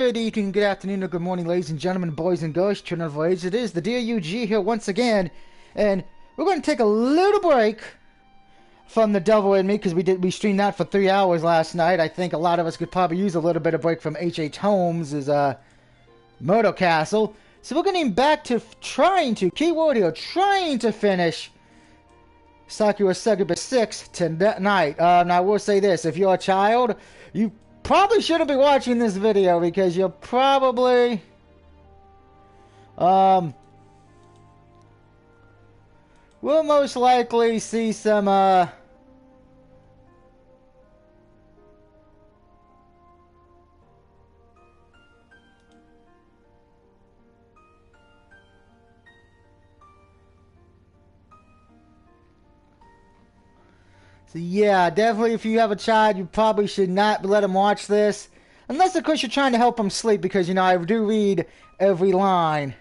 Good evening, good afternoon, or good morning, ladies and gentlemen, boys and girls, children of all ages. It is the dear UG here once again, and we're going to take a little break from The Devil in Me because we streamed that for 3 hours last night. I think a lot of us could probably use a little bit of break from H.H. Holmes' Murder Castle. So we're getting back to trying to finish Sakura Succubus 6 tonight. Now I will say this, if you're a child, you probably shouldn't be watching this video because you'll probably will most likely see some so yeah, definitely if you have a child, you probably should not let them watch this. Unless, of course, you're trying to help them sleep because, you know, I do read every line.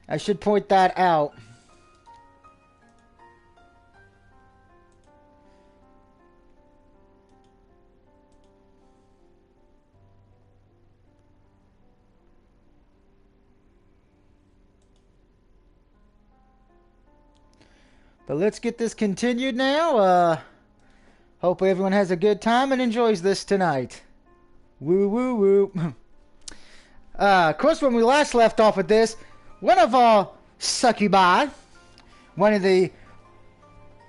I should point that out. But let's get this continued now. Hopefully everyone has a good time and enjoys this tonight. Woo woo woo. Of course, when we last left off with this, one of our succubi, one of the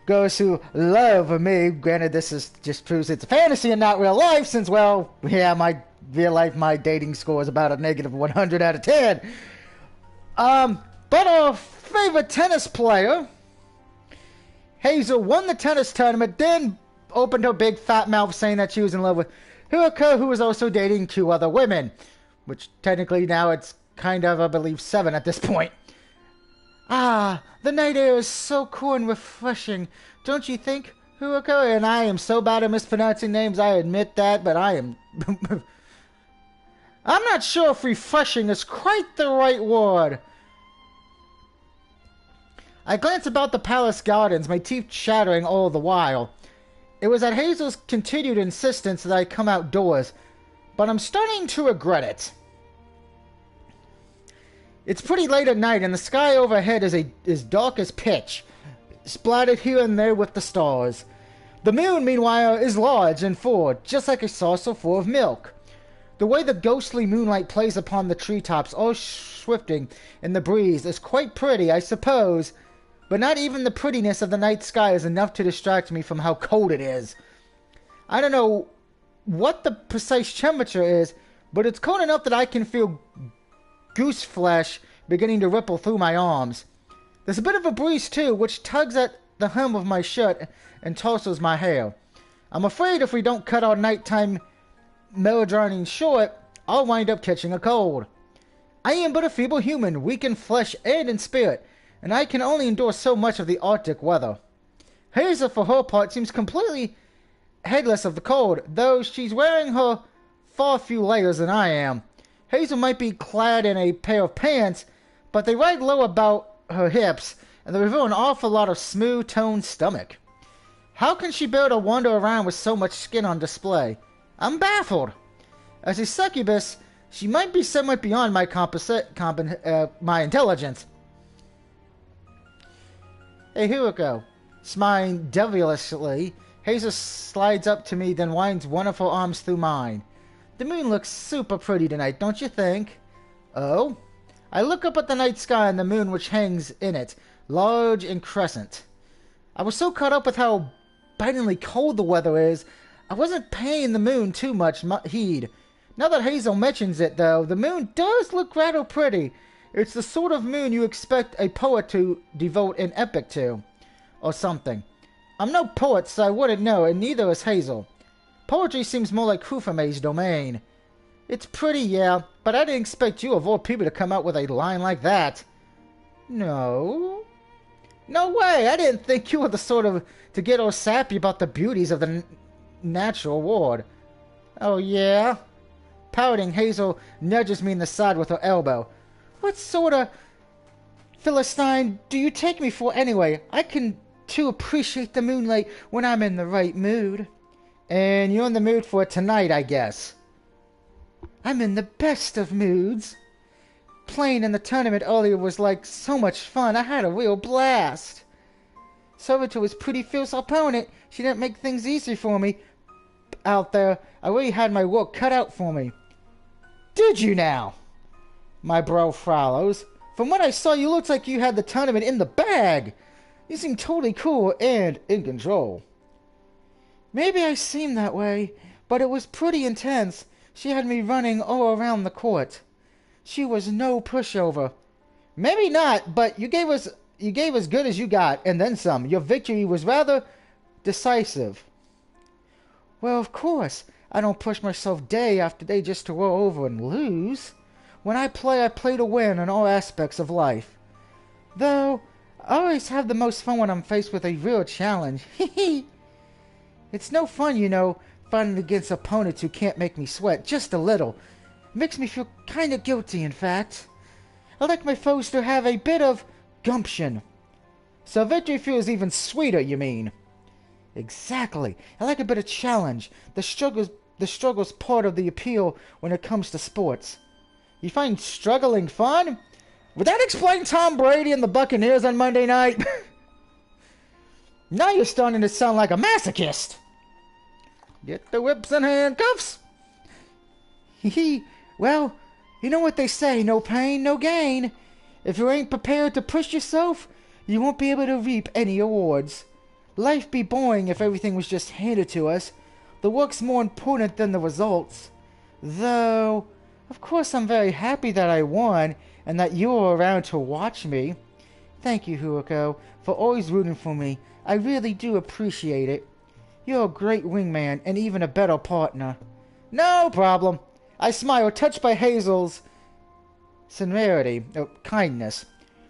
girls who love me, granted this is just proves it's a fantasy and not real life, since, well, yeah, my real life, my dating score is about a negative 100 out of 10. But our favorite tennis player, Hazel, won the tennis tournament, then opened her big fat mouth saying that she was in love with Hiroko, who was also dating 2 other women. Which, technically, now it's kind of, I believe, 7 at this point. Ah, the night air is so cool and refreshing, don't you think, Hiroko? And I am so bad at mispronouncing names, I admit that, but I am... I'm not sure if refreshing is quite the right word. I glanced about the palace gardens, my teeth chattering all the while. It was at Hazel's continued insistence that I come outdoors, but I'm starting to regret it. It's pretty late at night, and the sky overhead is dark as pitch, splattered here and there with the stars. The moon, meanwhile, is large and full, just like a saucer full of milk. The way the ghostly moonlight plays upon the treetops, all swifting in the breeze, is quite pretty, I suppose, but not even the prettiness of the night sky is enough to distract me from how cold it is. I don't know what the precise temperature is, but it's cold enough that I can feel goose flesh beginning to ripple through my arms. There's a bit of a breeze too, which tugs at the hem of my shirt and tousles my hair. I'm afraid if we don't cut our nighttime melodrama short, I'll wind up catching a cold. I am but a feeble human, weak in flesh and in spirit, and I can only endure so much of the Arctic weather. Hazel, for her part, seems completely heedless of the cold, though she's wearing her far fewer layers than I am. Hazel might be clad in a pair of pants, but they ride low about her hips, and they reveal an awful lot of smooth-toned stomach. How can she bear to wander around with so much skin on display? I'm baffled. As a succubus, she might be somewhat beyond my my intelligence. Hey, Hiroko. Smiling devilishly, Hazel slides up to me, then winds one of her arms through mine. The moon looks super pretty tonight, don't you think? Oh? I look up at the night sky and the moon which hangs in it, large and crescent. I was so caught up with how bitingly cold the weather is, I wasn't paying the moon too much heed. Now that Hazel mentions it, though, the moon does look rather pretty. It's the sort of moon you expect a poet to devote an epic to, or something. I'm no poet, so I wouldn't know, and neither is Hazel. Poetry seems more like Kufume's domain. It's pretty, yeah, but I didn't expect you of all people to come out with a line like that. No? No way, I didn't think you were the sort of to get all sappy about the beauties of the natural world. Oh, yeah? Pouting, Hazel nudges me in the side with her elbow. What sort of Philistine do you take me for anyway? I can, too, appreciate the moonlight when I'm in the right mood. And you're in the mood for it tonight, I guess. I'm in the best of moods. Playing in the tournament earlier was like so much fun. I had a real blast. Servitor was a pretty fierce opponent. She didn't make things easy for me out there. I really had my work cut out for me. Did you now? My bro follows. From what I saw, you looked like you had the tournament in the bag. You seem totally cool and in control. Maybe I seemed that way, but it was pretty intense. She had me running all around the court. She was no pushover. Maybe not, but you gave as good as you got, and then some. Your victory was rather decisive. Well, of course. I don't push myself day after day just to roll over and lose. When I play to win in all aspects of life. Though, I always have the most fun when I'm faced with a real challenge. It's no fun, fighting against opponents who can't make me sweat just a little. It makes me feel kind of guilty, in fact. I like my foes to have a bit of gumption. So victory feels even sweeter, you mean? Exactly. I like a bit of challenge. The struggle's part of the appeal when it comes to sports. You find struggling fun? Would that explain Tom Brady and the Buccaneers on Monday night? Now you're starting to sound like a masochist. Get the whips and handcuffs. Well, you know what they say, no pain, no gain. If you ain't prepared to push yourself, you won't be able to reap any awards. Life be boring if everything was just handed to us. The work's more important than the results. Though, of course I'm very happy that I won, and that you were around to watch me. Thank you, Huako, for always rooting for me. I really do appreciate it. You're a great wingman, and even a better partner. No problem. I smile, touched by Hazel's kindness.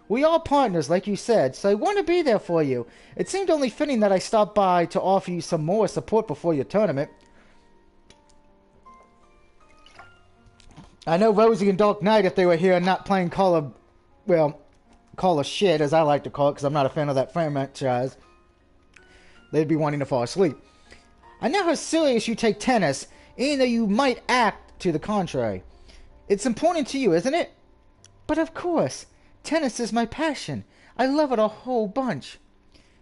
We are partners, like you said, so I want to be there for you. It seemed only fitting that I stopped by to offer you some more support before your tournament. I know Rosie and Dark Knight, if they were here, not playing Call of shit, as I like to call it, because I'm not a fan of that franchise, they'd be wanting to fall asleep. I know how serious you take tennis, even though you might act to the contrary. It's important to you, isn't it? But of course, tennis is my passion. I love it a whole bunch.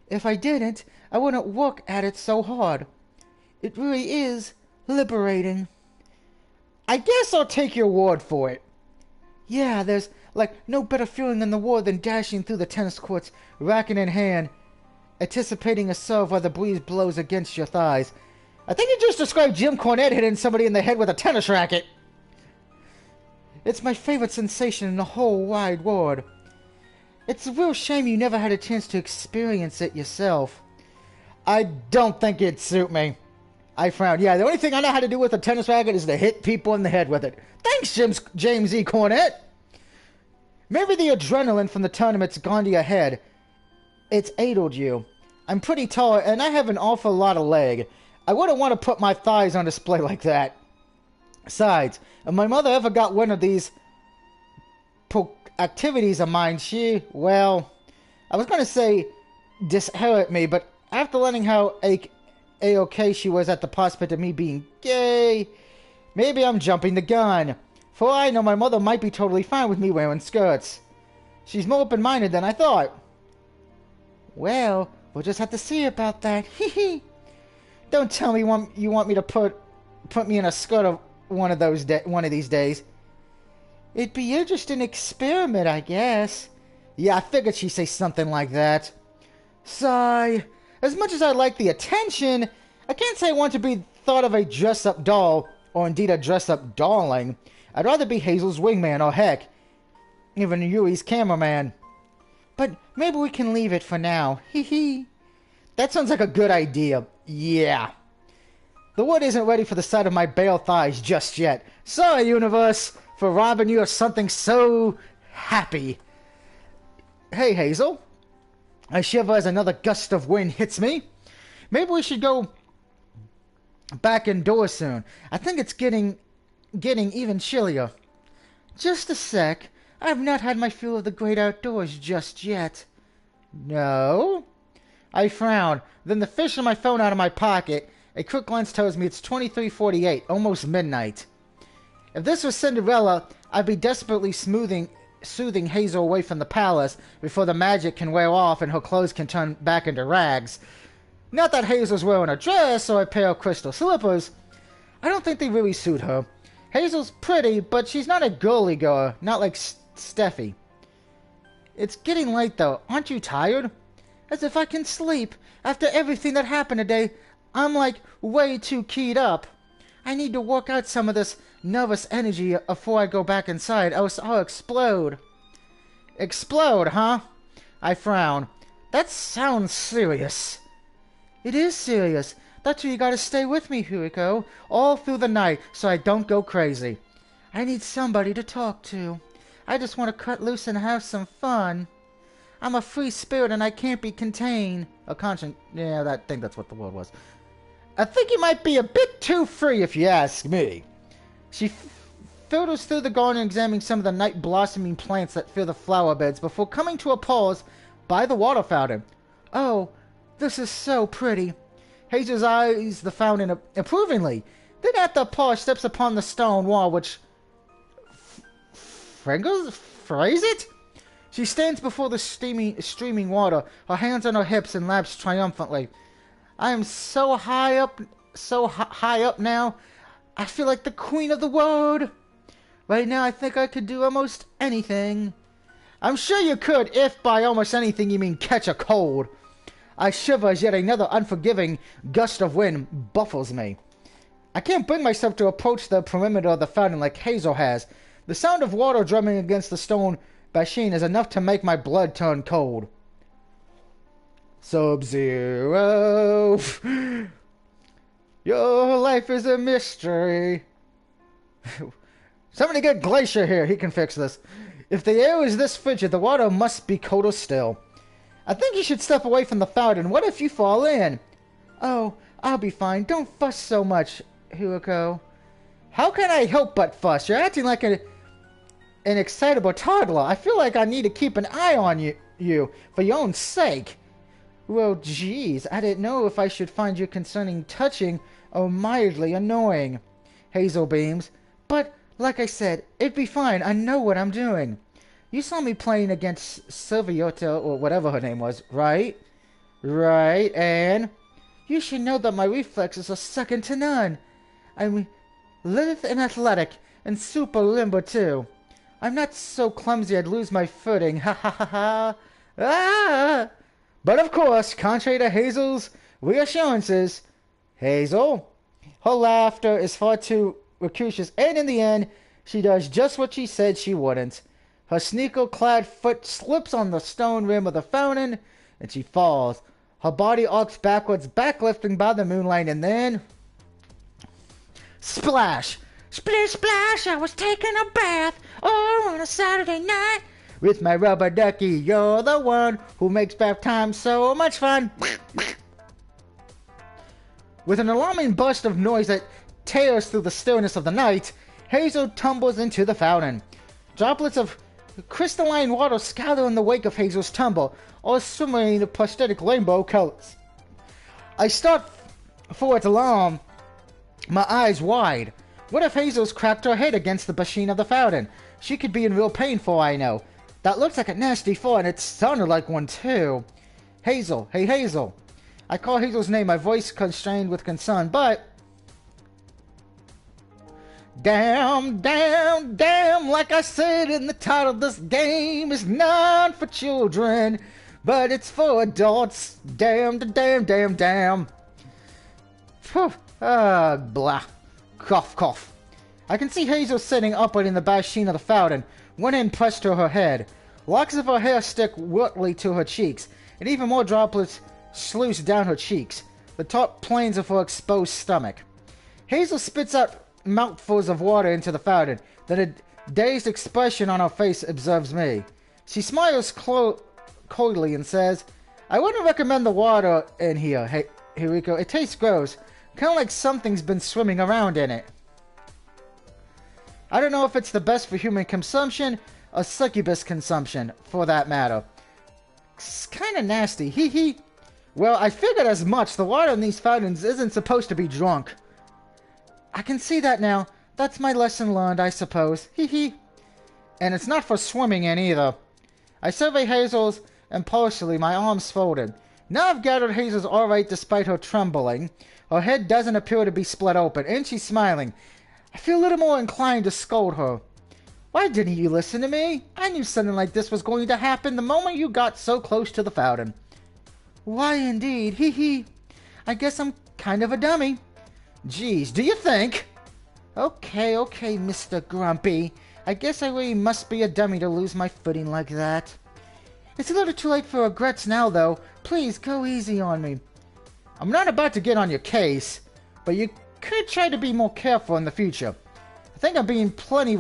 If I didn't, I wouldn't work at it so hard. It really is liberating. I guess I'll take your word for it. Yeah, there's no better feeling in the world than dashing through the tennis courts, racket in hand, anticipating a serve while the breeze blows against your thighs. I think you just described Jim Cornette hitting somebody in the head with a tennis racket. It's my favorite sensation in the whole wide world. It's a real shame you never had a chance to experience it yourself. I don't think it'd suit me. I frowned. Yeah, the only thing I know how to do with a tennis racket is to hit people in the head with it. Thanks, James E. Cornette. Maybe the adrenaline from the tournament's gone to your head. It's aided you. I'm pretty tall, and I have an awful lot of leg. I wouldn't want to put my thighs on display like that. Besides, if my mother ever got one of these activities of mine, I was going to say disinherit me, but after learning how A-okay she was at the prospect of me being gay, maybe I'm jumping the gun. For all I know, my mother might be totally fine with me wearing skirts. She's more open-minded than I thought. Well, we'll just have to see about that. Don't tell me you want me to put me in a skirt of one of these days. It'd be an interesting experiment, I guess. Yeah, I figured she'd say something like that. Sigh. As much as I like the attention, I can't say I want to be thought of a dress-up doll, or indeed a dress-up darling. I'd rather be Hazel's wingman, or heck, even Yui's cameraman. But maybe we can leave it for now. Hee. That sounds like a good idea. Yeah. The wood isn't ready for the sight of my bare thighs just yet. Sorry, universe, for robbing you of something so happy. Hey, Hazel. I shiver as another gust of wind hits me. Maybe we should go back indoors soon. I think it's getting even chillier. Just a sec. I have not had my fill of the great outdoors just yet. No? I frown, then the fish in my phone out of my pocket. A quick glance tells me it's 23:48, almost midnight. If this was Cinderella, I'd be desperately soothing Hazel away from the palace before the magic can wear off and her clothes can turn back into rags. Not that Hazel's wearing a dress or a pair of crystal slippers. I don't think they really suit her. Hazel's pretty, but she's not a girly girl, not like Steffi. It's getting late though. Aren't you tired? As if I can sleep. After everything that happened today, I'm like way too keyed up. I need to work out some of this nervous energy before I go back inside, else I'll explode. Explode, huh? I frown. That sounds serious. It is serious. That's why you gotta stay with me, Huriko, all through the night, so I don't go crazy. I need somebody to talk to. I just want to cut loose and have some fun. I'm a free spirit and I can't be contained. A conscience. Yeah, I think that's what the word was. I think you might be a bit too free if you ask me. She filters through the garden examining some of the night blossoming plants that fill the flower beds before coming to a pause by the water fountain. Oh, this is so pretty. Hazel's eyes the fountain approvingly. Then at the pause steps upon the stone wall which... phrase it? She stands before the streaming water, her hands on her hips and laughs triumphantly. I am so high up now, I feel like the queen of the world. Right now I think I could do almost anything. I'm sure you could, if by almost anything you mean catch a cold. I shiver as yet another unforgiving gust of wind buffles me. I can't bring myself to approach the perimeter of the fountain like Hazel has. The sound of water drumming against the stone basin is enough to make my blood turn cold. Sub-Zero. Your life is a mystery. Somebody get Glacier here. He can fix this. If the air is this frigid, the water must be colder still. I think you should step away from the fountain. What if you fall in? Oh, I'll be fine. Don't fuss so much, Huriko. How can I help but fuss? You're acting like an excitable toddler. I feel like I need to keep an eye on you for your own sake. Well, geez, I didn't know if I should find you concerning touching or mildly annoying. Hazel beams. But, like I said, it'd be fine. I know what I'm doing. You saw me playing against Silviota, or whatever her name was, right? Right, and... You should know that my reflexes are second to none. I'm lithe and athletic, and super limber, too. I'm not so clumsy I'd lose my footing. Ha ha ha ha. Ah! But of course, contrary to Hazel's reassurances, Hazel, her laughter is far too raucous, and in the end, she does just what she said she wouldn't. Her sneaker-clad foot slips on the stone rim of the fountain, and she falls. Her body arcs backwards, backlifting by the moonlight, and then... Splash! Splish splash! I was taking a bath, on a Saturday night. With my rubber ducky, you're the one who makes bath time so much fun. With an alarming burst of noise that tears through the stillness of the night, Hazel tumbles into the fountain. Droplets of crystalline water scatter in the wake of Hazel's tumble, all swimming in prosthetic rainbow colors. I start forward alarm, my eyes wide. What if Hazel's cracked her head against the basin of the fountain? She could be in real pain for all I know. That looks like a nasty fall, and it sounded like one too. Hazel. Hey, Hazel. I call Hazel's name, my voice constrained with concern, but... Damn, damn, damn, like I said in the title, this game is not for children, but it's for adults. Damn, damn, damn, damn. Blah. Cough, cough. I can see Hazel sitting upright in the basin of the fountain, one hand pressed to her head. Locks of her hair stick wetly to her cheeks, and even more droplets sluice down her cheeks, the top planes of her exposed stomach. Hazel spits out mouthfuls of water into the fountain, then a dazed expression on her face observes me. She smiles coldly and says, I wouldn't recommend the water in here, Huriko. It tastes gross, kind of like something's been swimming around in it. I don't know if it's the best for human consumption, or succubus consumption, for that matter. It's kind of nasty, hee hee. Well, I figured as much. The water in these fountains isn't supposed to be drunk. I can see that now. That's my lesson learned, I suppose. Hee hee. And it's not for swimming in either. I survey Hazel's impartially, my arms folded. Now I've gathered Hazel's alright despite her trembling. Her head doesn't appear to be split open, and she's smiling. I feel a little more inclined to scold her. Why didn't you listen to me? I knew something like this was going to happen the moment you got so close to the fountain. Why indeed, hee hee. I guess I'm kind of a dummy. Geez, do you think? Okay, Mr. Grumpy. I guess I really must be a dummy to lose my footing like that. It's a little too late for regrets now, though. Please, go easy on me. I'm not about to get on your case, but you could try to be more careful in the future. I think I'm being plenty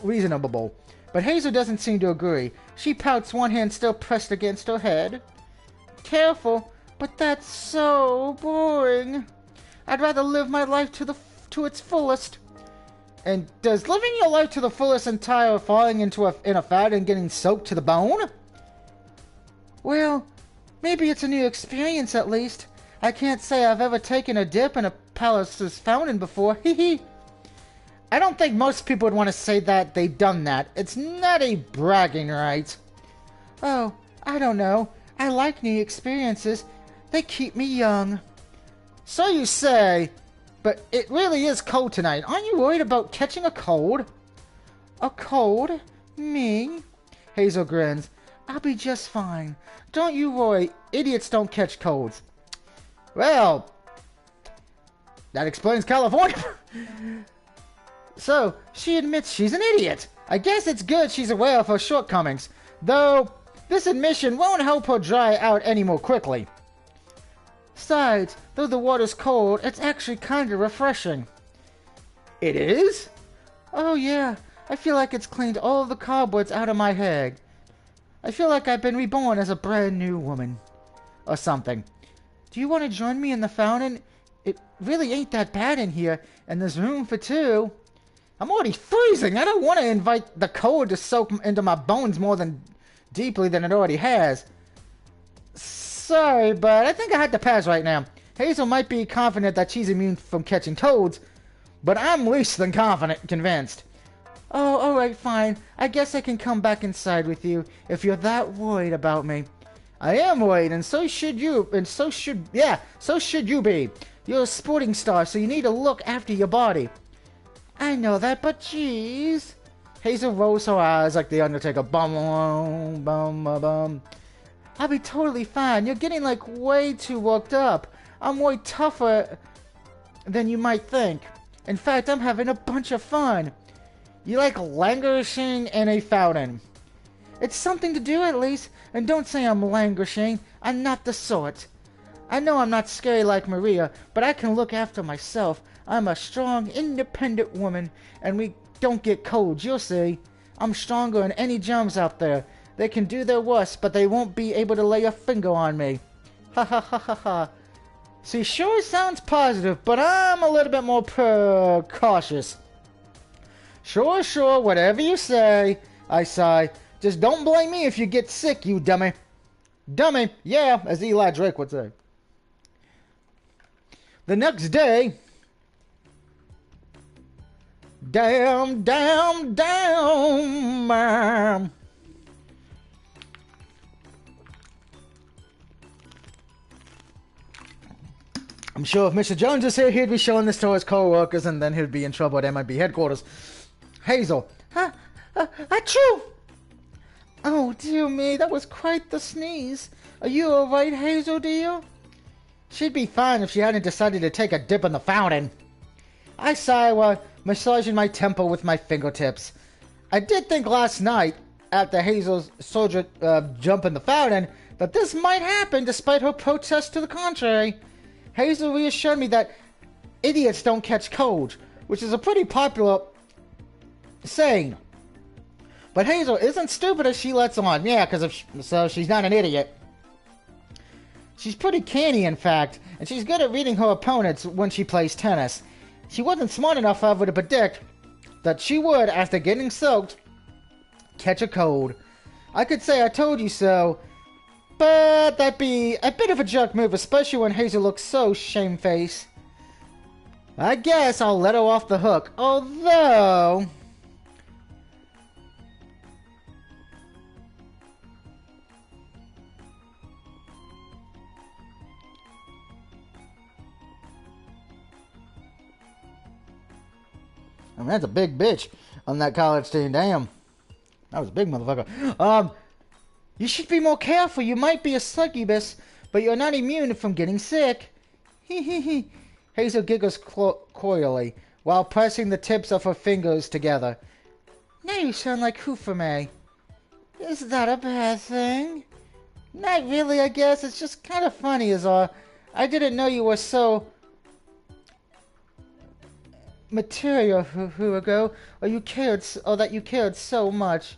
reasonable, but Hazel doesn't seem to agree. She pouts, one hand still pressed against her head. Careful, but that's so boring. I'd rather live my life to its fullest. And does living your life to the fullest entail falling in a fountain and getting soaked to the bone? Well, maybe it's a new experience at least. I can't say I've ever taken a dip in a palace's fountain before. Hee hee. I don't think most people would want to say that they've done that. It's not a bragging right. Oh, I don't know. I like new experiences. They keep me young. So you say, but it really is cold tonight. Aren't you worried about catching a cold? A cold? Me? Hazel grins. I'll be just fine. Don't you worry. Idiots don't catch colds. Well, that explains California. So, she admits she's an idiot. I guess it's good she's aware of her shortcomings. Though, this admission won't help her dry out any more quickly. Besides, though the water's cold, it's actually kind of refreshing. It is? Oh yeah, I feel like it's cleaned all the cobwebs out of my head. I feel like I've been reborn as a brand new woman. Or something. Do you want to join me in the fountain? It really ain't that bad in here, and there's room for two. I'm already freezing. I don't want to invite the cold to soak into my bones more deeply than it already has. Sorry, but I think I had to pass right now. Hazel might be confident that she's immune from catching colds, but I'm less than convinced. Oh, alright, fine. I guess I can come back inside with you if you're that worried about me. I am worried, and so should you, so should you be. You're a sporting star, so you need to look after your body. I know that, but jeez. Hazel rolls her eyes like the Undertaker. Bum, bum, bum, bum. I'll be totally fine. You're getting, like, way too worked up. I'm way tougher than you might think. In fact, I'm having a bunch of fun. You like languishing in a fountain. It's something to do, at least. And don't say I'm languishing. I'm not the sort. I know I'm not scary like Maria, but I can look after myself. I'm a strong, independent woman, and we don't get colds, you'll see. I'm stronger than any germs out there. They can do their worst, but they won't be able to lay a finger on me. Ha ha ha ha ha. See, sure sounds positive, but I'm a little bit more cautious. Sure, whatever you say, I sigh. Just don't blame me if you get sick, you dummy. Dummy, yeah, as Eli Drake would say. The next day... Damn. I'm sure if Mr. Jones is here, he'd be showing this to his co-workers, and then he'd be in trouble at MIB headquarters. Hazel. Achoo! Oh, dear me, that was quite the sneeze. Are you alright, Hazel, dear? She'd be fine if she hadn't decided to take a dip in the fountain. I sigh while massaging my temple with my fingertips. I did think last night, after Hazel's soldier jump in the fountain, that this might happen despite her protest to the contrary. Hazel reassured me that idiots don't catch colds, which is a pretty popular saying. But Hazel isn't stupid as she lets on. Yeah, so she's not an idiot. She's pretty canny, in fact, and she's good at reading her opponents when she plays tennis. She wasn't smart enough, however, to predict that she would, after getting soaked, catch a cold. I could say I told you so, but that'd be a bit of a jerk move, especially when Hazel looks so shamefaced. I guess I'll let her off the hook. Although... I mean, that's a big bitch on that college team. Damn. That was a big motherfucker. You should be more careful. You might be a succubus, but you're not immune from getting sick. Hee hee hee. Hazel giggles coyly while pressing the tips of her fingers together. Now you sound like Hoofume. Is that a bad thing? Not really, I guess. It's just kind of funny is all. I didn't know you were so... material who ago, or that you cared so much.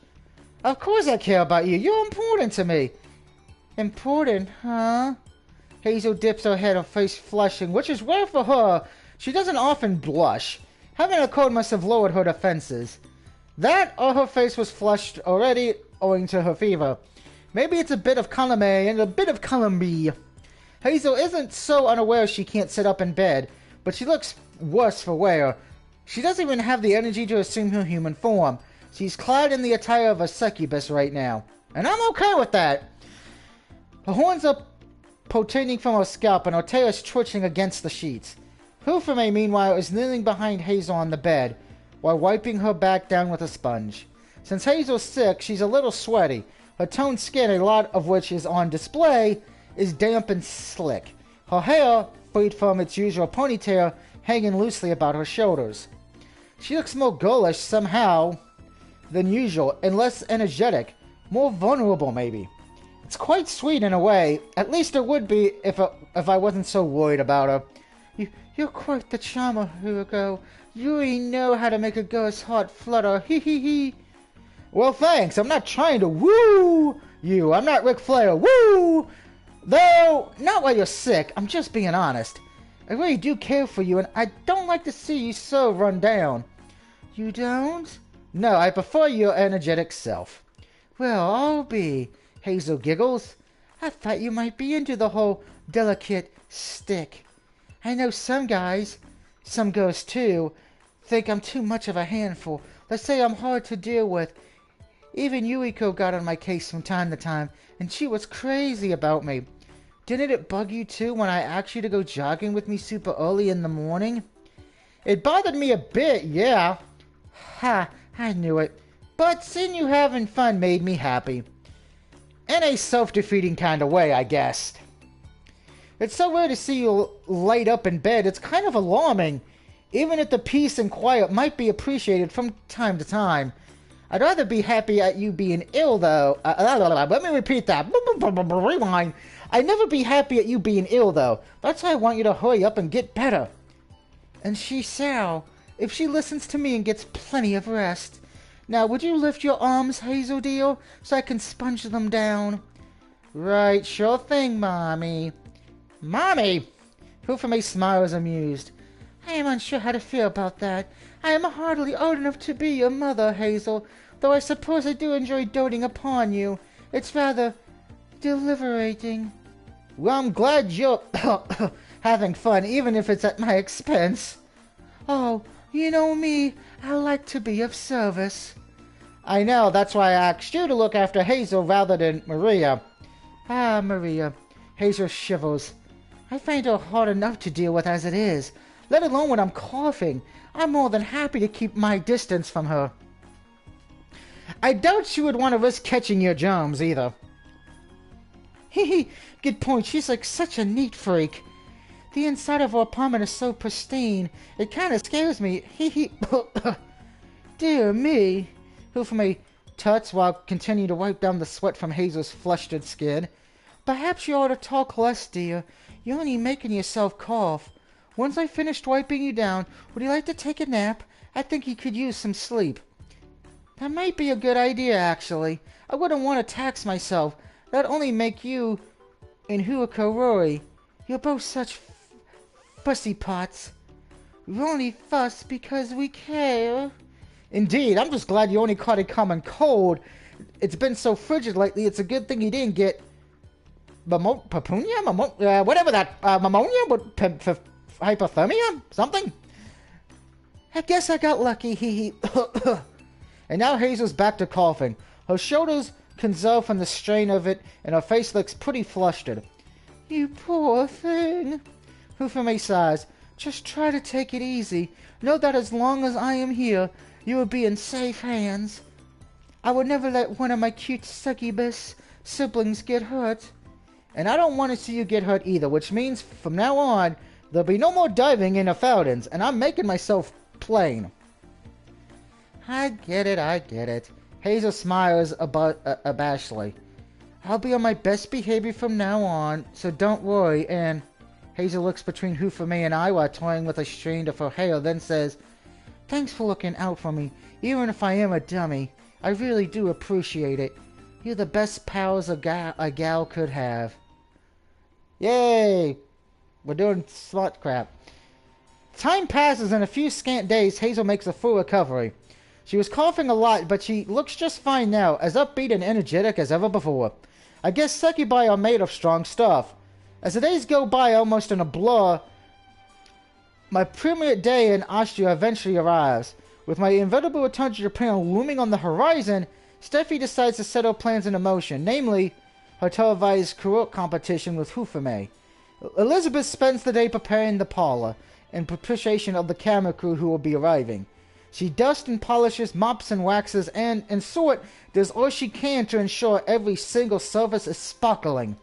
Of course I care about you. You're important to me. Important, huh? Hazel dips her head, her face flushing, which is rare for her. She doesn't often blush. Having a cold must have lowered her defenses. That or her face was flushed already owing to her fever. Maybe it's a bit of column A and a bit of column B. Hazel isn't so unaware she can't sit up in bed, but she looks worse for wear. She doesn't even have the energy to assume her human form. She's clad in the attire of a succubus right now. And I'm okay with that. Her horns are protruding from her scalp and her tail is twitching against the sheets. Hoofume, meanwhile, is kneeling behind Hazel on the bed, while wiping her back down with a sponge. Since Hazel's sick, she's a little sweaty. Her toned skin, a lot of which is on display, is damp and slick. Her hair, freed from its usual ponytail, hanging loosely about her shoulders. She looks more girlish somehow than usual, and less energetic, more vulnerable maybe. It's quite sweet in a way, at least it would be if I wasn't so worried about her. You're quite the charmer, Hugo. You really know how to make a girl's heart flutter, hee hee hee. Well thanks, I'm not trying to woo you, I'm not Ric Flair, woo! Though, not while you're sick, I'm just being honest. I really do care for you, and I don't like to see you so run down. You don't? No, I prefer your energetic self. Well, I'll be. Hazel giggles. I thought you might be into the whole delicate stick. I know some guys, some girls too, think I'm too much of a handful. They say I'm hard to deal with. Even Yuiko got on my case from time to time, and she was crazy about me. Didn't it bug you too when I asked you to go jogging with me super early in the morning? It bothered me a bit, yeah. Ha, I knew it. But seeing you having fun made me happy. In a self-defeating kind of way, I guess. It's so weird to see you light up in bed. It's kind of alarming. Even if the peace and quiet might be appreciated from time to time. I'd rather be happy at you being ill, though. Let me repeat that. Rewind. I'd never be happy at you being ill, though. That's why I want you to hurry up and get better. And she shall, if she listens to me and gets plenty of rest. Now, would you lift your arms, Hazel dear, so I can sponge them down? Right, sure thing, Mommy. Mommy! Hoofume smiles amused. I am unsure how to feel about that. I am hardly old enough to be your mother, Hazel, though I suppose I do enjoy doting upon you. It's rather deliberating. Well, I'm glad you're having fun, even if it's at my expense. Oh, you know me, I like to be of service. I know, that's why I asked you to look after Hazel rather than Maria. Ah, Maria. Hazel shivers. I find her hard enough to deal with as it is, let alone when I'm coughing. I'm more than happy to keep my distance from her. I doubt she would want to risk catching your germs either. Hee, good point. She's like such a neat freak. The inside of her apartment is so pristine, it kind of scares me. Hee. Dear me. Hoofume tuts while continuing to wipe down the sweat from Hazel's flustered skin. Perhaps you ought to talk less, dear. You're only making yourself cough. Once I finished wiping you down, would you like to take a nap? I think you could use some sleep. That might be a good idea, actually. I wouldn't want to tax myself. That'd only make you and Huiko worry. You're both such fussy pots. We only fuss because we care. Indeed, I'm just glad you only caught a common cold. It's been so frigid lately, it's a good thing you didn't get... Papunia? Whatever that... pneumonia? Hypothermia? Something? I guess I got lucky, hee hee. And now Hazel's back to coughing. Her shoulders convulse from the strain of it, and her face looks pretty flustered. You poor thing. Hufame sighs. Just try to take it easy. Know that as long as I am here, you will be in safe hands. I would never let one of my cute succubus siblings get hurt. And I don't want to see you get hurt either, which means from now on, there'll be no more diving in the fountains, and I'm making myself plain. I get it. Hazel smiles abashedly. I'll be on my best behavior from now on, so don't worry, and... Hazel looks between Hufame and I while toying with a strand of her hair, then says, Thanks for looking out for me, even if I am a dummy. I really do appreciate it. You're the best pals a gal could have. Yay! We're doing smart crap. Time passes, and in a few scant days, Hazel makes a full recovery. She was coughing a lot, but she looks just fine now, as upbeat and energetic as ever before. I guess succubi are made of strong stuff. As the days go by almost in a blur, my premiere day in Austria eventually arrives. With my inevitable return to Japan looming on the horizon, Steffi decides to set her plans into motion, namely, her televised karaoke competition with Hufame. Elizabeth spends the day preparing the parlor, in propitiation of the camera crew who will be arriving. She dusts and polishes, mops and waxes, and, in short, does all she can to ensure every single surface is sparkling.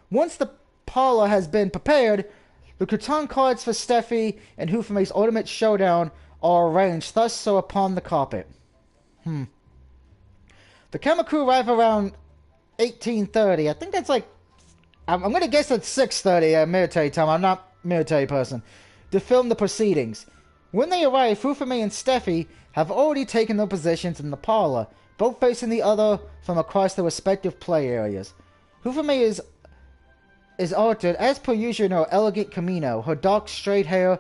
Once the parlor has been prepared, the Crouton cards for Steffi and Hufame's ultimate showdown are arranged thus so upon the carpet. The camera crew arrive around 18:30. I think that's like... I'm going to guess that's 6:30 military time. I'm not a military person. To film the proceedings. When they arrive, Hufame and Steffi have already taken their positions in the parlor, both facing the other from across their respective play areas. Hufame is altered, as per usual, in her elegant kimono. Her dark, straight hair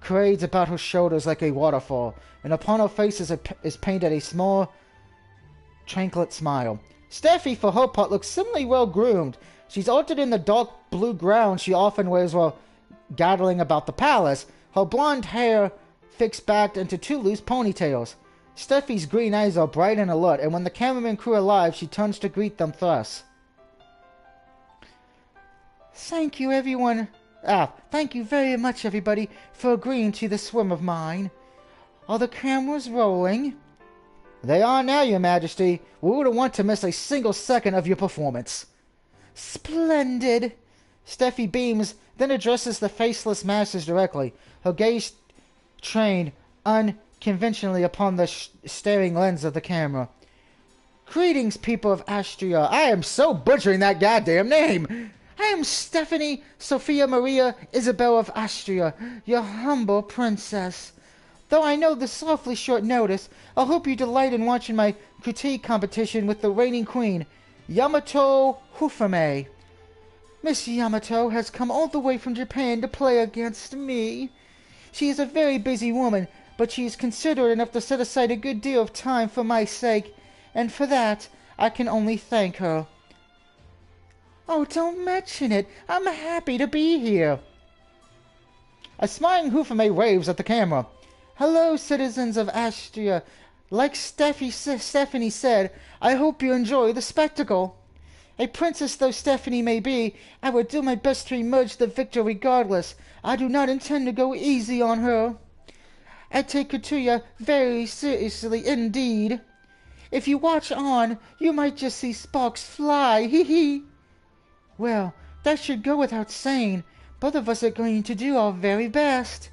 parades about her shoulders like a waterfall, and upon her face is painted a small, tranquil smile. Steffi, for her part, looks similarly well-groomed. She's altered in the dark blue gown she often wears while gathering about the palace, her blonde hair fixed back into two loose ponytails. Steffi's green eyes are bright and alert, and when the cameraman crew arrive, she turns to greet them thus. Thank you, everyone. Thank you very much, everybody, for agreeing to this swim of mine. Are the cameras rolling? They are now, Your Majesty. We wouldn't want to miss a single second of your performance. Splendid. Steffi beams, then addresses the faceless masses directly, her gaze trained unconventionally upon the staring lens of the camera. Greetings, people of Astria. I am so butchering that goddamn name. I am Stephanie Sophia Maria Isabel of Astria, your humble princess. Though I know this awfully short notice, I hope you delight in watching my critique competition with the reigning queen, Yamato Hufame. Miss Yamato has come all the way from Japan to play against me. She is a very busy woman, but she is considerate enough to set aside a good deal of time for my sake, and for that I can only thank her. Oh, don't mention it. I'm happy to be here. A smiling Hufame waves at the camera. Hello, citizens of Astria. Like Stephanie said, I hope you enjoy the spectacle. A princess though Stephanie may be, I will do my best to emerge the victor regardless. I do not intend to go easy on her. I take Katuya very seriously indeed. If you watch on, you might just see sparks fly, hee hee. Well, that should go without saying. Both of us are going to do our very best.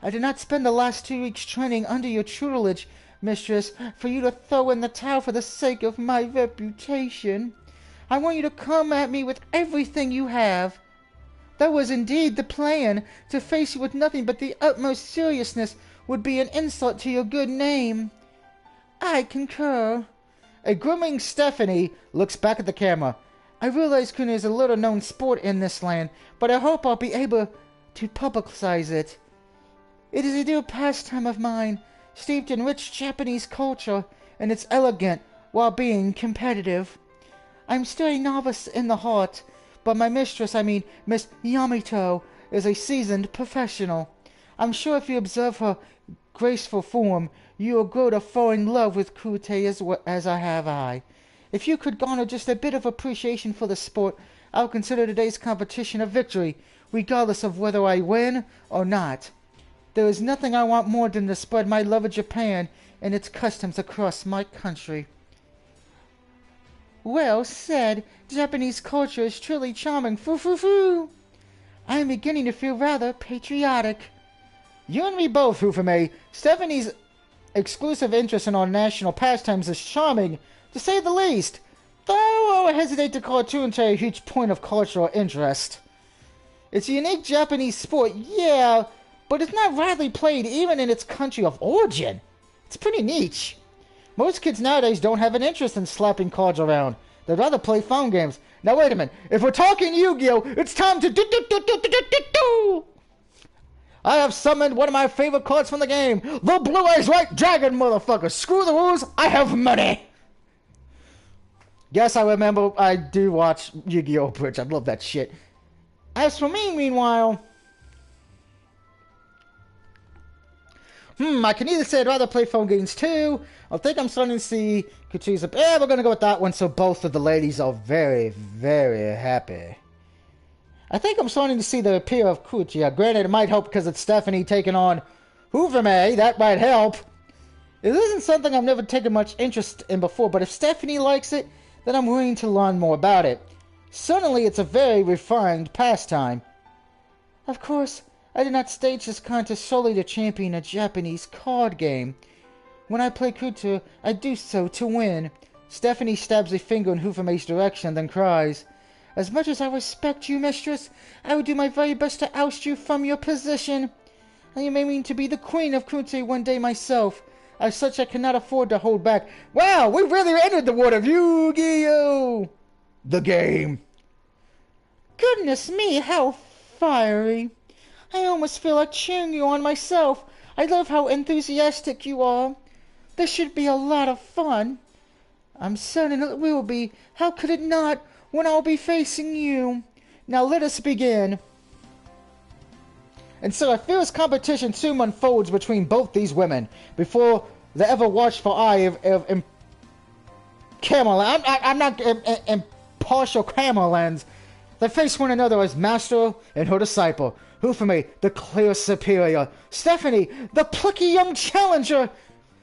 I did not spend the last 2 weeks training under your tutelage, mistress, for you to throw in the towel for the sake of my reputation. I want you to come at me with everything you have. That was indeed the plan. To face you with nothing but the utmost seriousness would be an insult to your good name. I concur. A grooming Stephanie looks back at the camera. I realize Kuna is a little-known sport in this land, but I hope I'll be able to publicize it. It is a dear pastime of mine, steeped in rich Japanese culture, and it's elegant while being competitive. I'm still a novice in the heart, but my mistress, Miss Yamato, is a seasoned professional. I'm sure if you observe her graceful form, you will grow to fall in love with Kute as I have I. If you could garner just a bit of appreciation for the sport, I'll consider today's competition a victory, regardless of whether I win or not. There is nothing I want more than to spread my love of Japan and its customs across my country. Well said. Japanese culture is truly charming. Foo. I am beginning to feel rather patriotic. You and me both, Hufame. Stephanie's exclusive interest in our national pastimes is charming, to say the least. Though I hesitate to call Tunte a huge point of cultural interest. It's a unique Japanese sport, yeah, but it's not widely played even in its country of origin. It's pretty niche. Most kids nowadays don't have an interest in slapping cards around. They'd rather play phone games. Now wait a minute. If we're talking Yu-Gi-Oh, it's time to do. I have summoned one of my favorite cards from the game. The Blue Eyes White Dragon, motherfucker. Screw the rules. I have money. Yes, I remember. I do watch Yu-Gi-Oh! Bridge. I love that shit. As for me, meanwhile... I can either say I'd rather play phone games too. I think I'm starting to see Kuchi's up. Yeah, we're gonna go with that one so both of the ladies are very, very happy. I think I'm starting to see the appeal of Kuchi. Granted, it might help because it's Stephanie taking on Hufame. That might help. It isn't something I've never taken much interest in before, but if Stephanie likes it, then I'm willing to learn more about it. Certainly, it's a very refined pastime. Of course, I did not stage this contest solely to champion a Japanese card game. When I play Kuta, I do so to win. Stephanie stabs a finger in Hufame's direction, then cries, "As much as I respect you, mistress, I will do my very best to oust you from your position. I am aiming to be the queen of Kunte one day myself. As such, I cannot afford to hold back." Wow, we really entered the world of Yu-Gi-Oh! The game. Goodness me, how fiery. I almost feel like cheering you on myself. I love how enthusiastic you are. This should be a lot of fun. I'm certain it will be. How could it not, when I'll be facing you? Now let us begin. And so a fierce competition soon unfolds between both these women before the ever watchful eye of Camelot. I'm not impartial Camelans. They face one another as master and her disciple. Hufame, the clear superior. Stephanie, the plucky young challenger.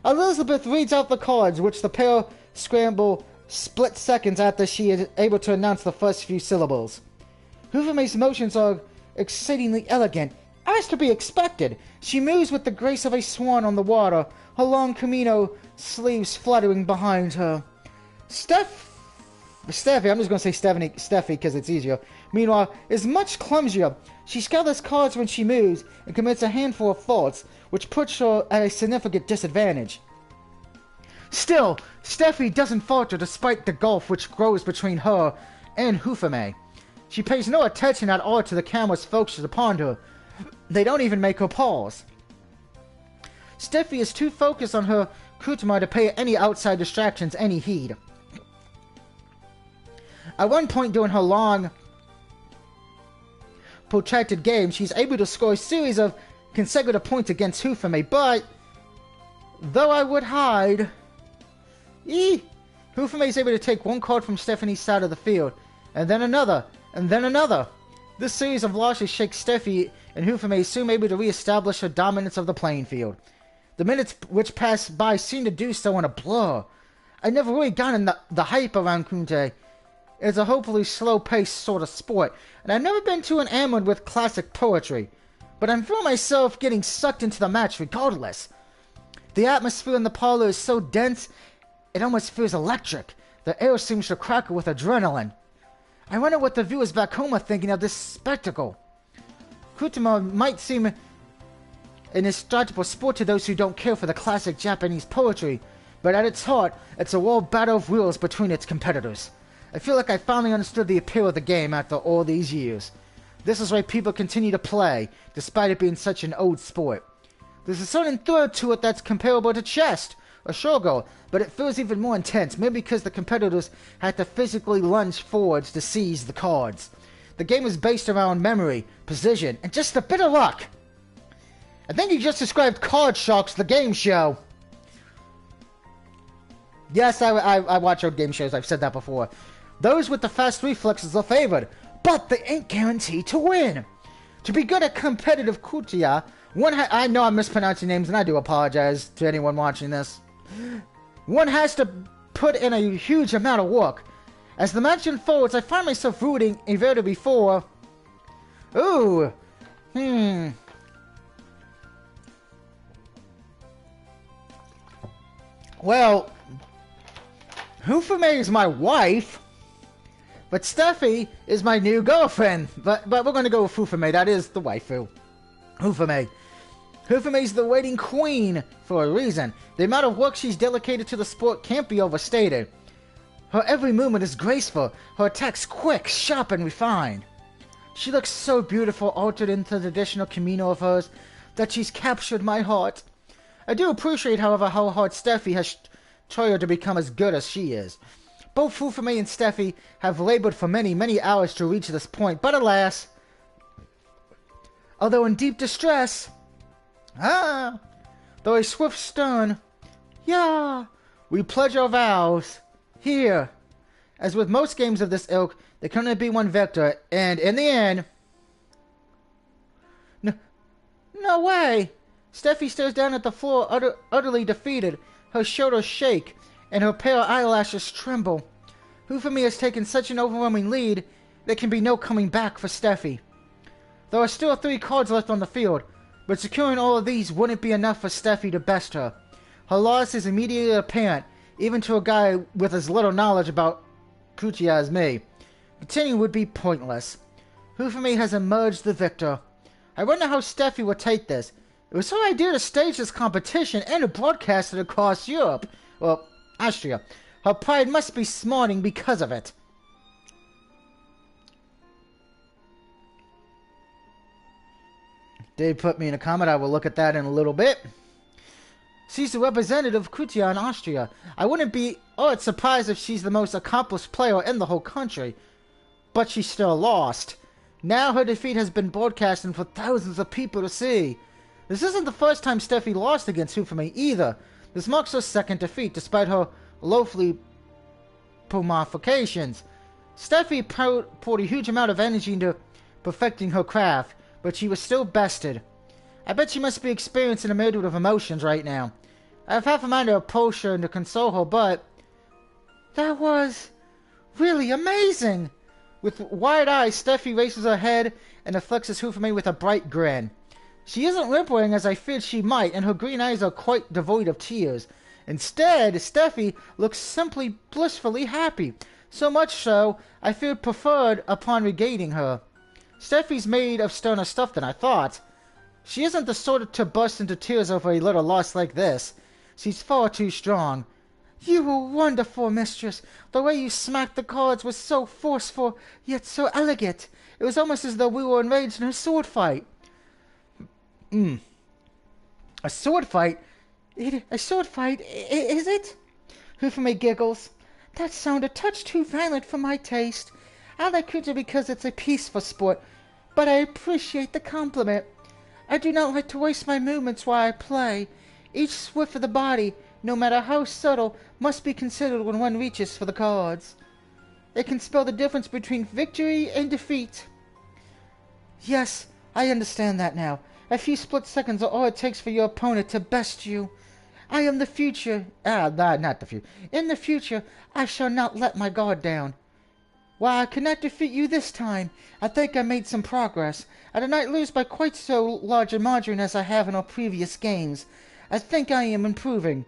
Elizabeth reads out the cards, which the pair scramble split seconds after she is able to announce the first few syllables. Hufame's motions are exceedingly elegant, as to be expected. She moves with the grace of a swan on the water, her long kimono sleeves fluttering behind her. Steffi, I'm just going to say Steffi because it's easier, meanwhile, is much clumsier. She gathers cards when she moves and commits a handful of faults, which puts her at a significant disadvantage. Still, Steffi doesn't falter despite the gulf which grows between her and Hufame. She pays no attention at all to the cameras focused upon her. They don't even make her pause. Steffi is too focused on her Kutama to pay any outside distractions any heed. At one point during her long, protracted game, she's able to score a series of consecutive points against Hufame, but though I would hide, Hufame is able to take one card from Stephanie's side of the field, and then another, and then another. This series of losses shakes Steffi, and Hufame is soon able to re-establish her dominance of the playing field. The minutes which pass by seem to do so in a blur. I never really gotten the hype around Kunte. It's a hopefully slow-paced sort of sport, and I've never been too enamored with classic poetry. But I'm feeling myself getting sucked into the match regardless. The atmosphere in the parlor is so dense, it almost feels electric. The air seems to crackle with adrenaline. I wonder what the viewers back home are thinking of this spectacle. Kutama might seem an indestructible sport to those who don't care for the classic Japanese poetry, but at its heart, it's a world battle of wills between its competitors. I feel like I finally understood the appeal of the game after all these years. This is why people continue to play, despite it being such an old sport. There's a certain thrill to it that's comparable to chess or shogo, but it feels even more intense, maybe because the competitors had to physically lunge forwards to seize the cards. The game is based around memory, precision, and just a bit of luck. I think you just described Card Sharks, the game show. Yes, I watch old game shows. I've said that before. Those with the fast reflexes are favored, but they ain't guaranteed to win. To be good at competitive kutia, I know I'm mispronouncing names, and I do apologize to anyone watching this. One has to put in a huge amount of work. As the match unfolds, I find myself rooting inevitably for... Ooh. Well, Hufume is my wife, but Steffi is my new girlfriend. But we're going to go with Hufume. That is the waifu. Hufume. Hufume's the waiting queen for a reason. The amount of work she's dedicated to the sport can't be overstated. Her every movement is graceful, her attacks quick, sharp, and refined. She looks so beautiful, altered into the traditional kimono of hers, that she's captured my heart. I do appreciate, however, how hard Steffi has tried to become as good as she is. Both Hufume and Steffi have labored for many, many hours to reach this point, but alas, although in deep distress, though a swift stern, we pledge our vows. Here, as with most games of this ilk, there can only be one victor, and in the end... No way! Steffi stares down at the floor, utterly defeated. Her shoulders shake, and her pale eyelashes tremble. Hufume has taken such an overwhelming lead, there can be no coming back for Steffi. There are still 3 cards left on the field, but securing all of these wouldn't be enough for Steffi to best her. Her loss is immediately apparent, even to a guy with as little knowledge about Kutia as me. Continuing would be pointless. Hufume has emerged the victor. I wonder how Steffi would take this. It was her idea to stage this competition and to broadcast it across Europe. Well, Austria. Her pride must be smarting because of it. Dave put me in a comment. I will look at that in a little bit. She's the representative of Kutia in Austria. I wouldn't be surprised if she's the most accomplished player in the whole country. But she still lost. Now her defeat has been broadcasted for thousands of people to see. This isn't the first time Steffi lost against Hufume either. This marks her second defeat, despite her lowly modifications. Steffi poured a huge amount of energy into perfecting her craft, but she was still bested. I bet she must be experiencing a myriad of emotions right now. I have half a mind to approach her and to console her, but... That was... really amazing! With wide eyes, Steffi raises her head and afflicts Hufume with a bright grin. She isn't whimpering as I feared she might, and her green eyes are quite devoid of tears. Instead, Steffi looks simply blissfully happy. So much so, I feel preferred upon regaining her. Steffi's made of sterner stuff than I thought. She isn't the sort to burst into tears over a little loss like this. She's far too strong. You were wonderful, mistress. The way you smacked the cards was so forceful, yet so elegant. It was almost as though we were enraged in a sword fight. A sword fight? A sword fight, is it? Hufume giggles. That sounded a touch too violent for my taste. I like Kuta because it's a peaceful sport, but I appreciate the compliment. I do not like to waste my movements while I play. Each swift of the body, no matter how subtle, must be considered when one reaches for the cards. It can spell the difference between victory and defeat. Yes, I understand that now. A few split seconds are all it takes for your opponent to best you. I am the future. Not the future. In the future, I shall not let my guard down. While I cannot defeat you this time, I think I made some progress. I did not lose by quite so large a margin as I have in our previous games. I think I am improving.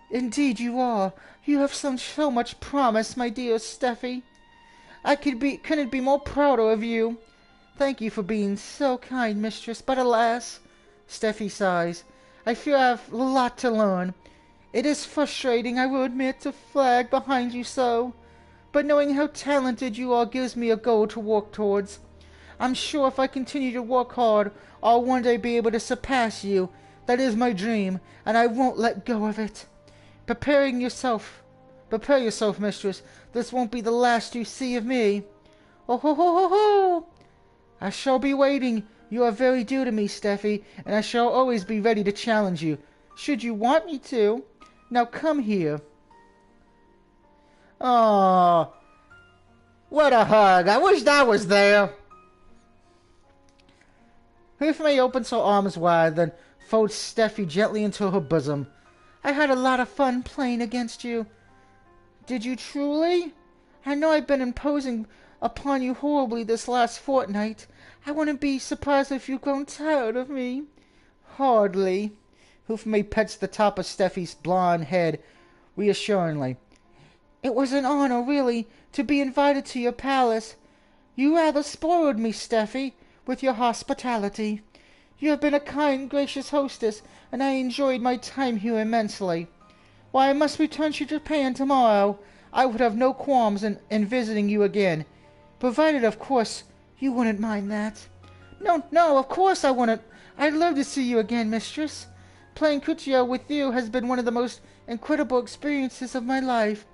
Indeed you are. You have so much promise, my dear Steffi. I couldn't be more prouder of you. Thank you for being so kind, mistress, but alas, Steffi sighs, I fear I have a lot to learn. It is frustrating, I will admit, to flag behind you so, but knowing how talented you are gives me a goal to work towards. I'm sure if I continue to work hard, I'll one day be able to surpass you. That is my dream, and I won't let go of it. Prepare yourself, mistress. This won't be the last you see of me. Oh ho ho ho ho! I shall be waiting. You are very dear to me, Steffi, and I shall always be ready to challenge you, should you want me to. Now come here. Oh, what a hug. I wish I was there. Hufame opens her arms wide, then folds Steffi gently into her bosom. I had a lot of fun playing against you. Did you truly? I know I've been imposing upon you horribly this last fortnight. I wouldn't be surprised if you've grown tired of me. Hardly. Hufame pets the top of Steffi's blonde head reassuringly. It was an honor, really, to be invited to your palace. You rather spoiled me, Steffi, with your hospitality. You have been a kind, gracious hostess, and I enjoyed my time here immensely. While I must return to Japan tomorrow, I would have no qualms in visiting you again, provided, of course, you wouldn't mind that. No, of course I wouldn't. I'd love to see you again, mistress. Playing Kuchio with you has been one of the most incredible experiences of my life.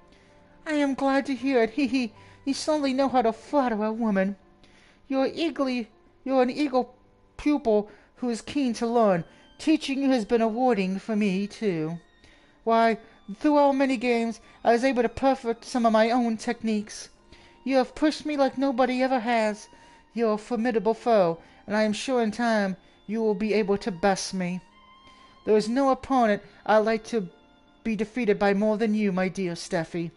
I am glad to hear it. You certainly know how to flatter a woman. You're an eagle pupil who is keen to learn. Teaching you has been rewarding for me, too. Why, through our many games, I was able to perfect some of my own techniques. You have pushed me like nobody ever has. You're a formidable foe, and I am sure in time you will be able to best me. There is no opponent I'd like to be defeated by more than you, my dear Steffi.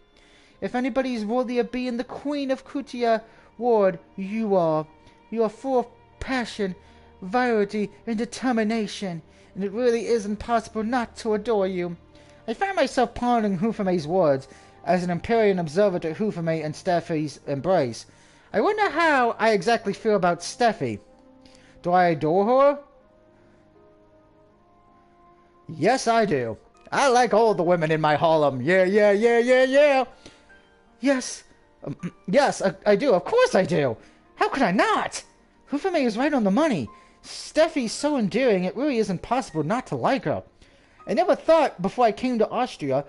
If anybody is worthy of being the Queen of Kutia Ward, you are. You are full of passion, virility, and determination, and it really is impossible not to adore you. I find myself pondering Hufame's words as an Empyrean observer to Hufame and Steffi's embrace. I wonder how I exactly feel about Steffi. Do I adore her? Yes, I do. I like all the women in my harem. Yeah. Yes, I do. Of course I do. How could I not? Hufame is right on the money. Steffi's so endearing, it really isn't possible not to like her. I never thought, before I came to Austria,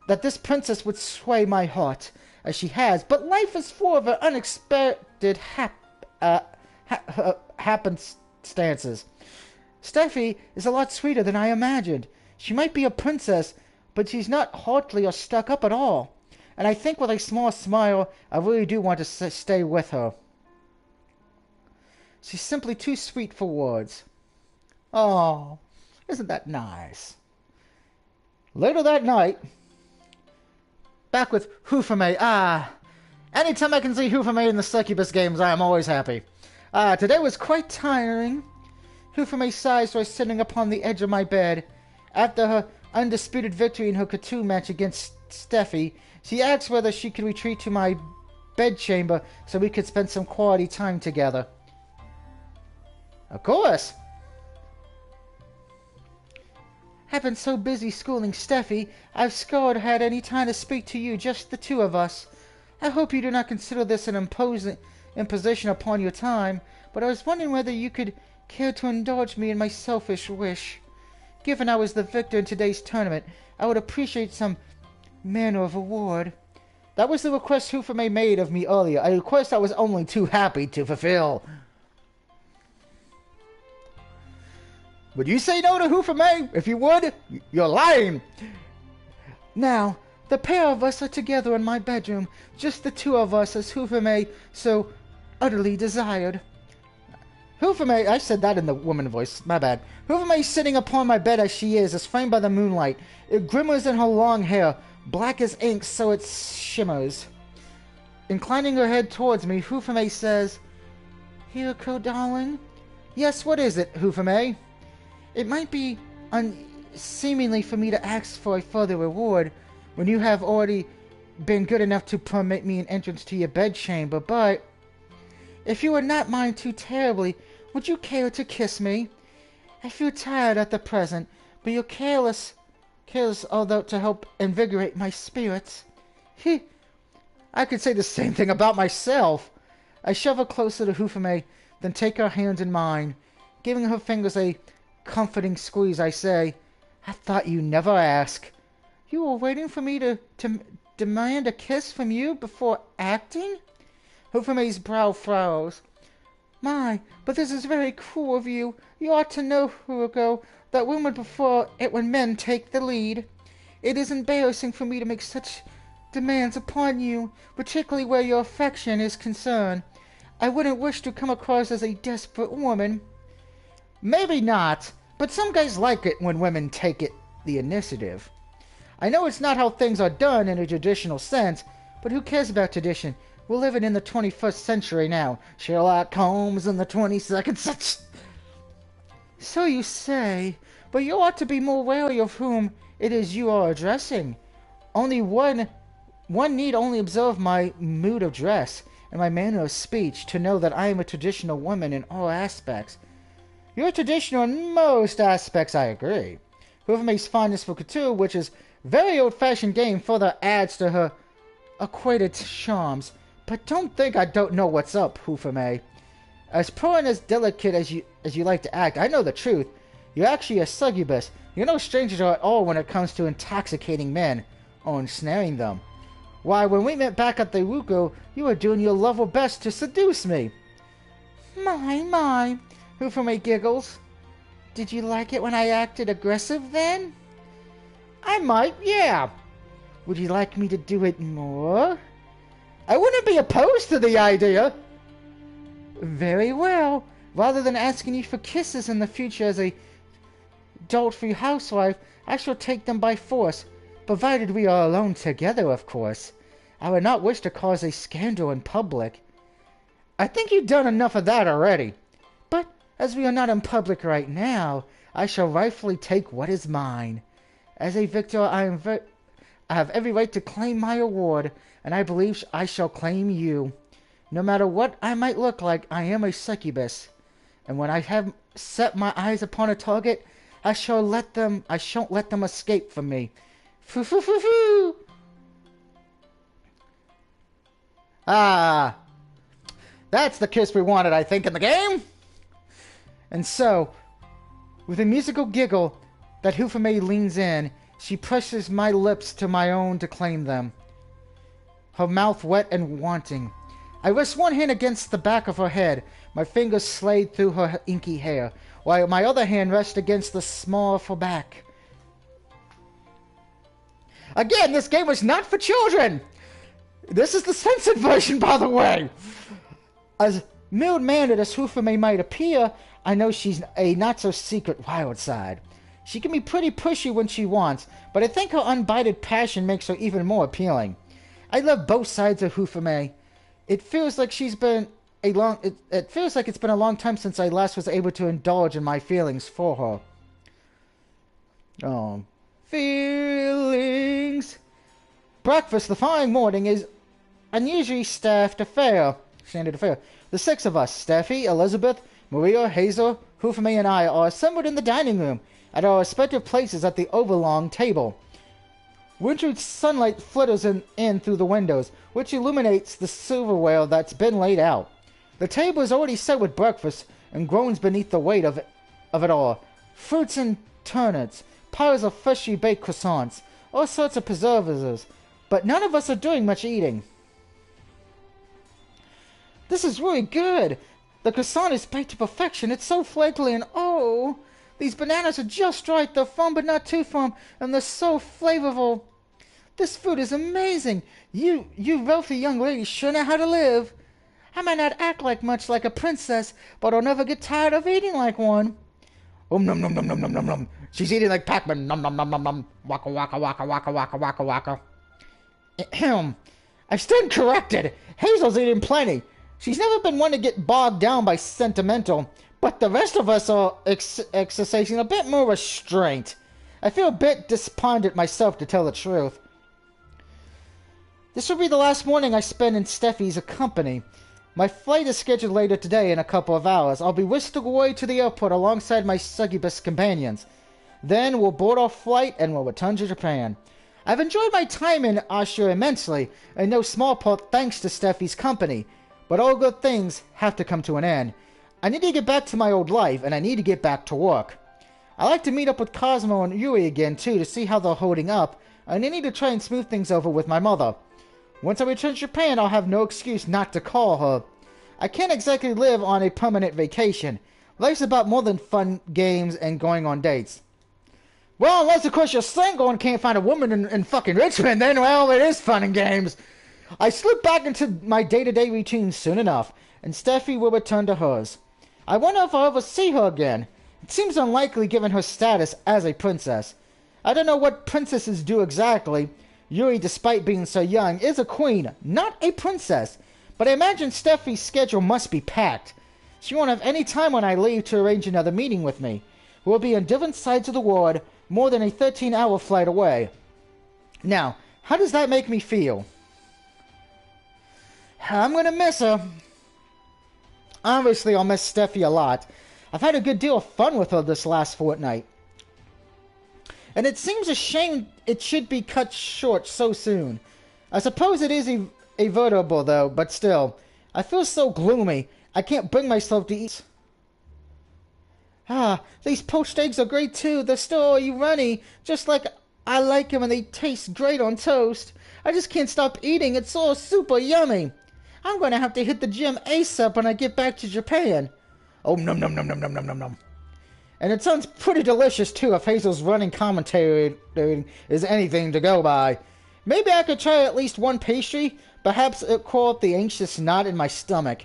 that this princess would sway my heart, as she has, but life is full of unexpected happenstances. Steffi is a lot sweeter than I imagined. She might be a princess, but she's not haughty or stuck up at all. And I think with a small smile, I really do want to stay with her. She's simply too sweet for words. Oh, isn't that nice? Later that night, back with Hufame. Anytime I can see Hufame in the Succubus games, I am always happy. Today was quite tiring. Hufame sighs while sitting upon the edge of my bed. After her undisputed victory in her Katu match against Steffi, she asked whether she could retreat to my bedchamber so we could spend some quality time together. Of course! I've been so busy schooling Steffi, I've scarred had any time to speak to you, just the two of us. I hope you do not consider this an imposition upon your time, but I was wondering whether you could care to indulge me in my selfish wish. Given I was the victor in today's tournament, I would appreciate some manner of reward. That was the request Hufame made of me earlier, a request I was only too happy to fulfill. Would you say no to Hufame? If you would, you're lying. Now, the pair of us are together in my bedroom, just the two of us as Hufame so utterly desired. Hufame, I said that in the woman voice, my bad. Hufame sitting upon my bed as she is framed by the moonlight. It glimmers in her long hair, black as ink so it shimmers. Inclining her head towards me, Hufame says, Hiroko, darling? Yes, what is it, Hufame? It might be unseemly for me to ask for a further reward when you have already been good enough to permit me an entrance to your bedchamber, but if you would not mind too terribly, would you care to kiss me? I feel tired at the present, but you're careless although to help invigorate my spirits. I could say the same thing about myself. I shove her closer to Hufame, then take her hands in mine. Giving her fingers a comforting squeeze, I say, I thought you'd never ask. You were waiting for me to demand a kiss from you before acting? Hufame's brow furrows. My, but this is very cruel of you. You ought to know, Hugo, that women prefer it when men take the lead. It is embarrassing for me to make such demands upon you, particularly where your affection is concerned. I wouldn't wish to come across as a desperate woman. Maybe not, but some guys like it when women take the initiative. I know it's not how things are done in a traditional sense, but who cares about tradition? We're living in the 21st century now. Sherlock Holmes in the 22nd century. So you say, but you ought to be more wary of whom it is you are addressing. Only one need only observe my mood of dress and my manner of speech to know that I am a traditional woman in all aspects. You're traditional in most aspects, I agree. Whoever makes fondness for couture, which is very old-fashioned game, further adds to her equated charms. But don't think I don't know what's up, Hufame. As poor and as delicate as you like to act, I know the truth. You're actually a succubus. You're no stranger to it at all when it comes to intoxicating men or ensnaring them. Why, when we met back at the Ruko, you were doing your level best to seduce me. My, Hufame giggles. Did you like it when I acted aggressive then? I might, yeah. Would you like me to do it more? I wouldn't be opposed to the idea. Very well. Rather than asking you for kisses in the future as a adult-free housewife, I shall take them by force, provided we are alone together, of course. I would not wish to cause a scandal in public. I think you've done enough of that already. But as we are not in public right now, I shall rightfully take what is mine. As a victor, I have every right to claim my award, and I believe I shall claim you. No matter what I might look like, I am a succubus, and when I have set my eyes upon a target, I shan't let them escape from me. Foo foo foo foo. Ah, that's the kiss we wanted, I think, in the game. And so, with a musical giggle that Hufame leans in, she presses my lips to my own to claim them, her mouth wet and wanting. I rest one hand against the back of her head, my fingers slide through her inky hair, while my other hand rests against the small of her back. Again, this game was not for children! This is the censored version, by the way! As mild-mannered as Hufame might appear, I know she's a not-so-secret wild side. She can be pretty pushy when she wants, but I think her unbided passion makes her even more appealing. I love both sides of Hufame. It feels like it's been a long time since I last was able to indulge in my feelings for her. Oh, feelings. Breakfast the following morning is unusually standard affair. The six of us, Steffi, Elizabeth, Maria, Hazel, Hufame, and I, are assembled in the dining room at our respective places at the overlong table. Wintry sunlight flitters in through the windows, which illuminates the silverware that's been laid out. The table is already set with breakfast and groans beneath the weight of it all. Fruits and turnips, piles of freshly baked croissants, all sorts of preservatives, but none of us are doing much eating. This is really good. The croissant is baked to perfection. It's so flaky and oh, these bananas are just right. They're firm but not too firm, and they're so flavorful. This food is amazing. You wealthy young ladies sure know how to live. I might not act much like a princess, but I'll never get tired of eating like one. Nom nom nom nom nom nom nom. She's eating like Pac-Man. Nom nom nom nom nom. Waka waka waka waka waka waka waka. Ahem. I stand corrected. Hazel's eating plenty. She's never been one to get bogged down by sentimental, but the rest of us are exercising a bit more restraint. I feel a bit despondent myself, to tell the truth. This will be the last morning I spend in Steffi's company. My flight is scheduled later today in a couple of hours. I'll be whisked away to the airport alongside my succubus companions. Then we'll board our flight and we'll return to Japan. I've enjoyed my time in Ashura immensely, in no small part thanks to Steffi's company. But all good things have to come to an end. I need to get back to my old life, and I need to get back to work. I like to meet up with Cosmo and Yui again, too, to see how they're holding up, and I need to try and smooth things over with my mother. Once I return to Japan, I'll have no excuse not to call her. I can't exactly live on a permanent vacation. Life's about more than fun games and going on dates. Well, unless of course you're single and can't find a woman in fucking Richmond, then well, it is fun and games. I slip back into my day-to-day routine soon enough, and Steffi will return to hers. I wonder if I'll ever see her again. It seems unlikely given her status as a princess. I don't know what princesses do exactly. Yuri, despite being so young, is a queen, not a princess. But I imagine Steffi's schedule must be packed. She won't have any time when I leave to arrange another meeting with me. We'll be on different sides of the world, more than a 13-hour flight away. Now, how does that make me feel? I'm gonna miss her. Obviously, I'll miss Steffi a lot. I've had a good deal of fun with her this last fortnight. And it seems a shame it should be cut short so soon. I suppose it is inevitable, though, but still. I feel so gloomy. I can't bring myself to eat. These poached eggs are great too. They're still runny, just like I like them, and they taste great on toast. I just can't stop eating. It's all super yummy. I'm going to have to hit the gym ASAP when I get back to Japan. Oh, num num num num num num num num. And it sounds pretty delicious too if Hazel's running commentary is anything to go by. Maybe I could try at least one pastry. Perhaps it call up the anxious knot in my stomach.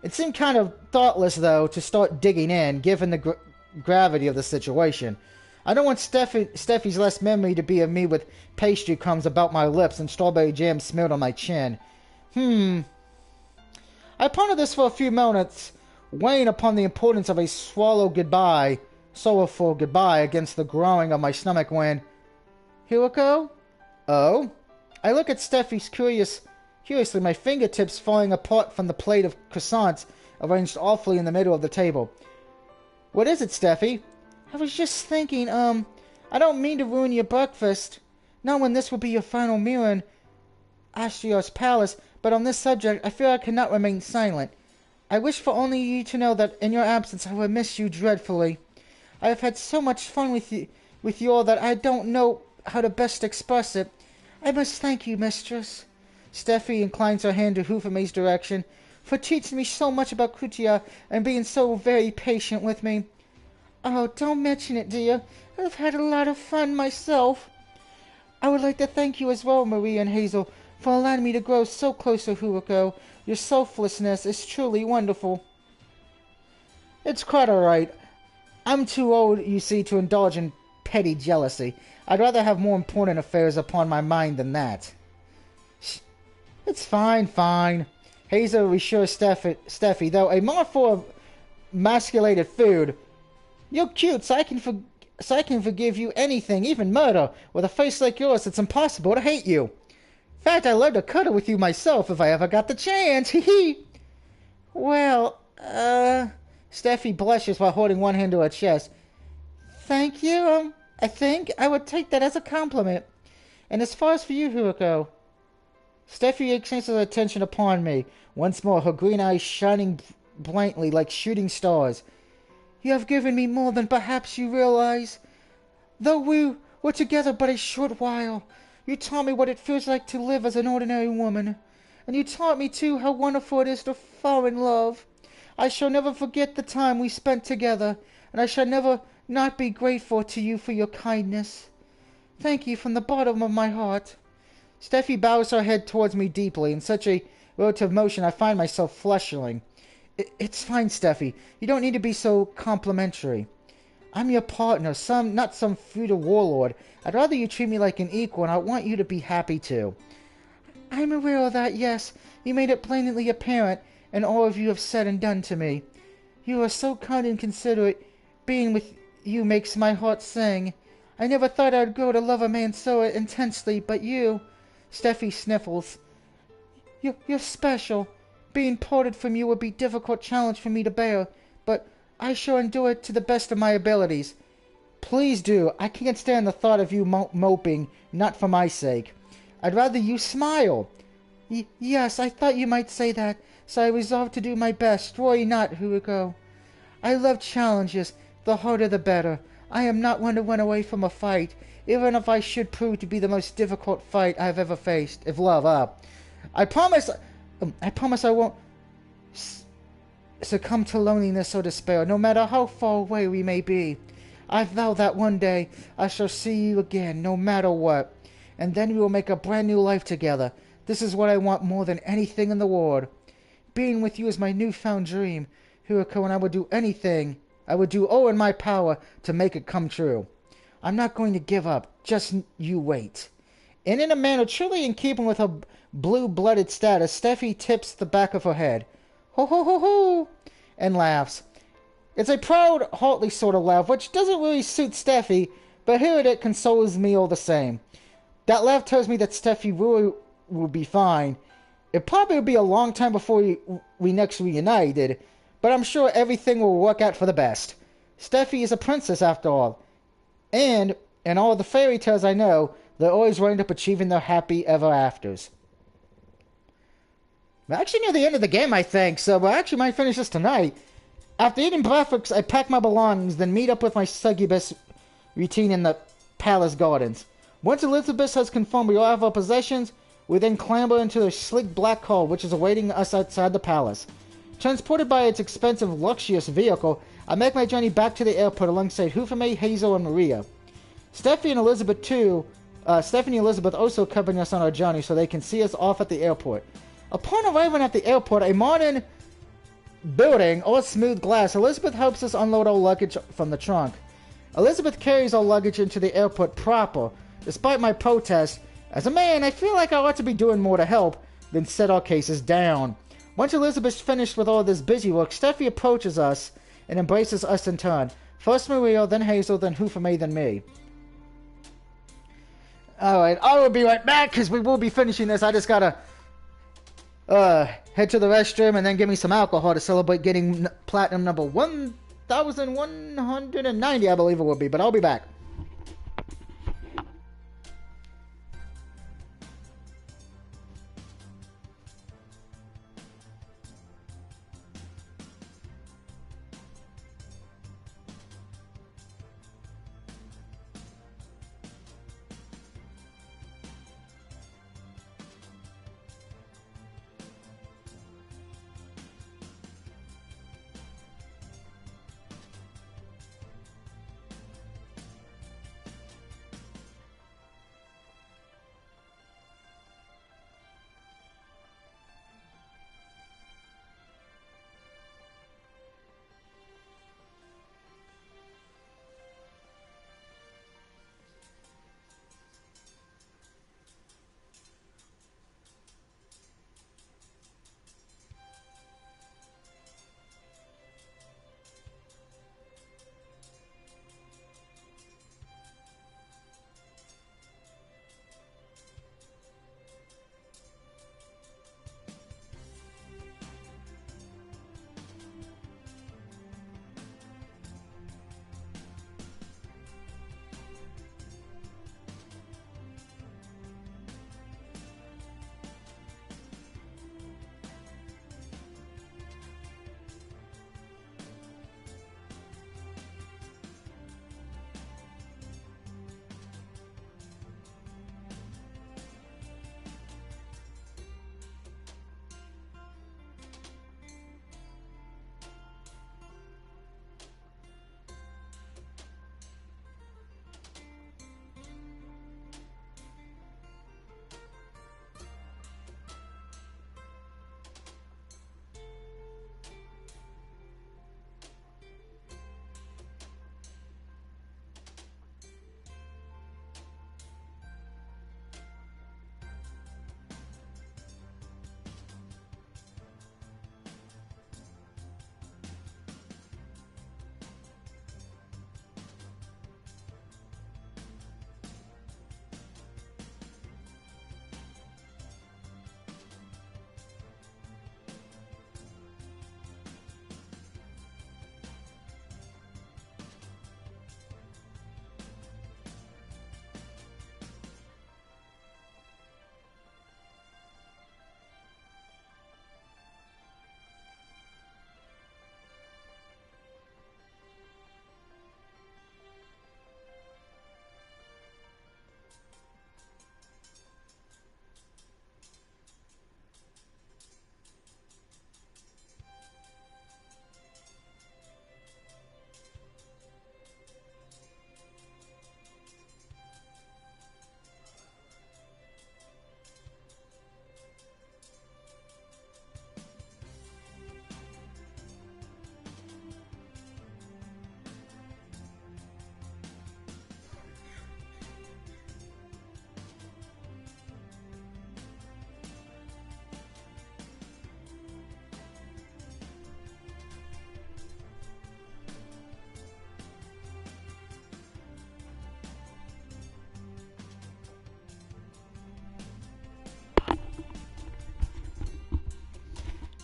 It seemed kind of thoughtless, though, to start digging in, given the gravity of the situation. I don't want Steffi's last memory to be of me with pastry crumbs about my lips and strawberry jam smeared on my chin. I pondered this for a few moments, weighing upon the importance of a sorrowful goodbye against the growling of my stomach when... Hiroko? Oh? I look at Steffi's curiously, my fingertips falling apart from the plate of croissants arranged awfully in the middle of the table. What is it, Steffi? I was just thinking, I don't mean to ruin your breakfast. Not when this will be your final meal in Astrios Palace, but on this subject, I fear I cannot remain silent. I wish for only you to know that in your absence I will miss you dreadfully. I have had so much fun with you all that I don't know how to best express it. I must thank you, mistress. Steffi inclines her hand to Hufume's direction, for teaching me so much about Kutia and being so very patient with me. Oh, don't mention it, dear. I've had a lot of fun myself. I would like to thank you as well, Marie and Hazel, for allowing me to grow so close to Hiroko. Your selflessness is truly wonderful. It's quite alright. I'm too old, you see, to indulge in petty jealousy. I'd rather have more important affairs upon my mind than that. It's fine. Hazel reassures Steffi, though a mouthful of emasculated food. You're cute, so I can forgive you anything, even murder. With a face like yours, it's impossible to hate you. In fact, I'd love to cuddle with you myself if I ever got the chance. Hee hee. Well, Steffi blushes while holding one hand to her chest. Thank you. I think I would take that as a compliment. And as far as for you, Hiroko... Steffi extends her attention upon me, once more, her green eyes shining brightly like shooting stars. You have given me more than perhaps you realize. Though we were together but a short while, you taught me what it feels like to live as an ordinary woman. And you taught me, too, how wonderful it is to fall in love. I shall never forget the time we spent together, and I shall never not be grateful to you for your kindness. Thank you from the bottom of my heart. Steffi bows her head towards me deeply. In such a relative motion, I find myself flushing. It's fine, Steffi. You don't need to be so complimentary. I'm your partner, not some feudal warlord. I'd rather you treat me like an equal, and I want you to be happy too. I'm aware of that, yes. You made it blatantly apparent in all of you have said and done to me. You are so kind and considerate. Being with you makes my heart sing. I never thought I'd grow to love a man so intensely, but you... Steffi sniffles. You're special. Being parted from you would be a difficult challenge for me to bear, but I shall endure it to the best of my abilities. Please do. I can't stand the thought of you moping, not for my sake. I'd rather you smile. Yes, I thought you might say that, so I resolved to do my best. Worry not, Hiroko. I love challenges. The harder the better. I am not one to run away from a fight, even if I should prove to be the most difficult fight I have ever faced. If love, I promise I won't succumb to loneliness or despair, no matter how far away we may be. I vow that one day I shall see you again, no matter what, and then we will make a brand new life together. This is what I want more than anything in the world. Being with you is my newfound dream, Hiroko, and I would do anything. I would do all in my power to make it come true. I'm not going to give up. Just you wait. And in a manner truly in keeping with her blue-blooded status, Steffi tips the back of her head. Ho ho ho ho! And laughs. It's a proud, heartly sort of laugh, which doesn't really suit Steffi, but hearing it consoles me all the same. That laugh tells me that Steffi really will be fine. It probably will be a long time before we next reunited, but I'm sure everything will work out for the best. Steffi is a princess after all. And, in all the fairy tales I know, they always wind up achieving their happy ever afters. We're actually near the end of the game, I think, so we actually might finish this tonight. After eating breakfast, I pack my belongings, then meet up with my succubus routine in the palace gardens. Once Elizabeth has confirmed we all have our possessions, we then clamber into a sleek black car which is awaiting us outside the palace. Transported by its expensive, luxurious vehicle, I make my journey back to the airport alongside Hufame, Hazel, and Maria. Stephanie and Elizabeth also accompany us on our journey so they can see us off at the airport. Upon arriving at the airport, a modern building, all smooth glass, Elizabeth helps us unload our luggage from the trunk. Elizabeth carries our luggage into the airport proper. Despite my protest, as a man, I feel like I ought to be doing more to help than set our cases down. Once Elizabeth's finished with all this busy work, Steffi approaches us and embraces us in turn. First Maria, then Hazel, then Hufame, then me. Alright, I will be right back because we will be finishing this. I just gotta head to the restroom and then give me some alcohol to celebrate getting platinum number 1190, I believe it will be, but I'll be back.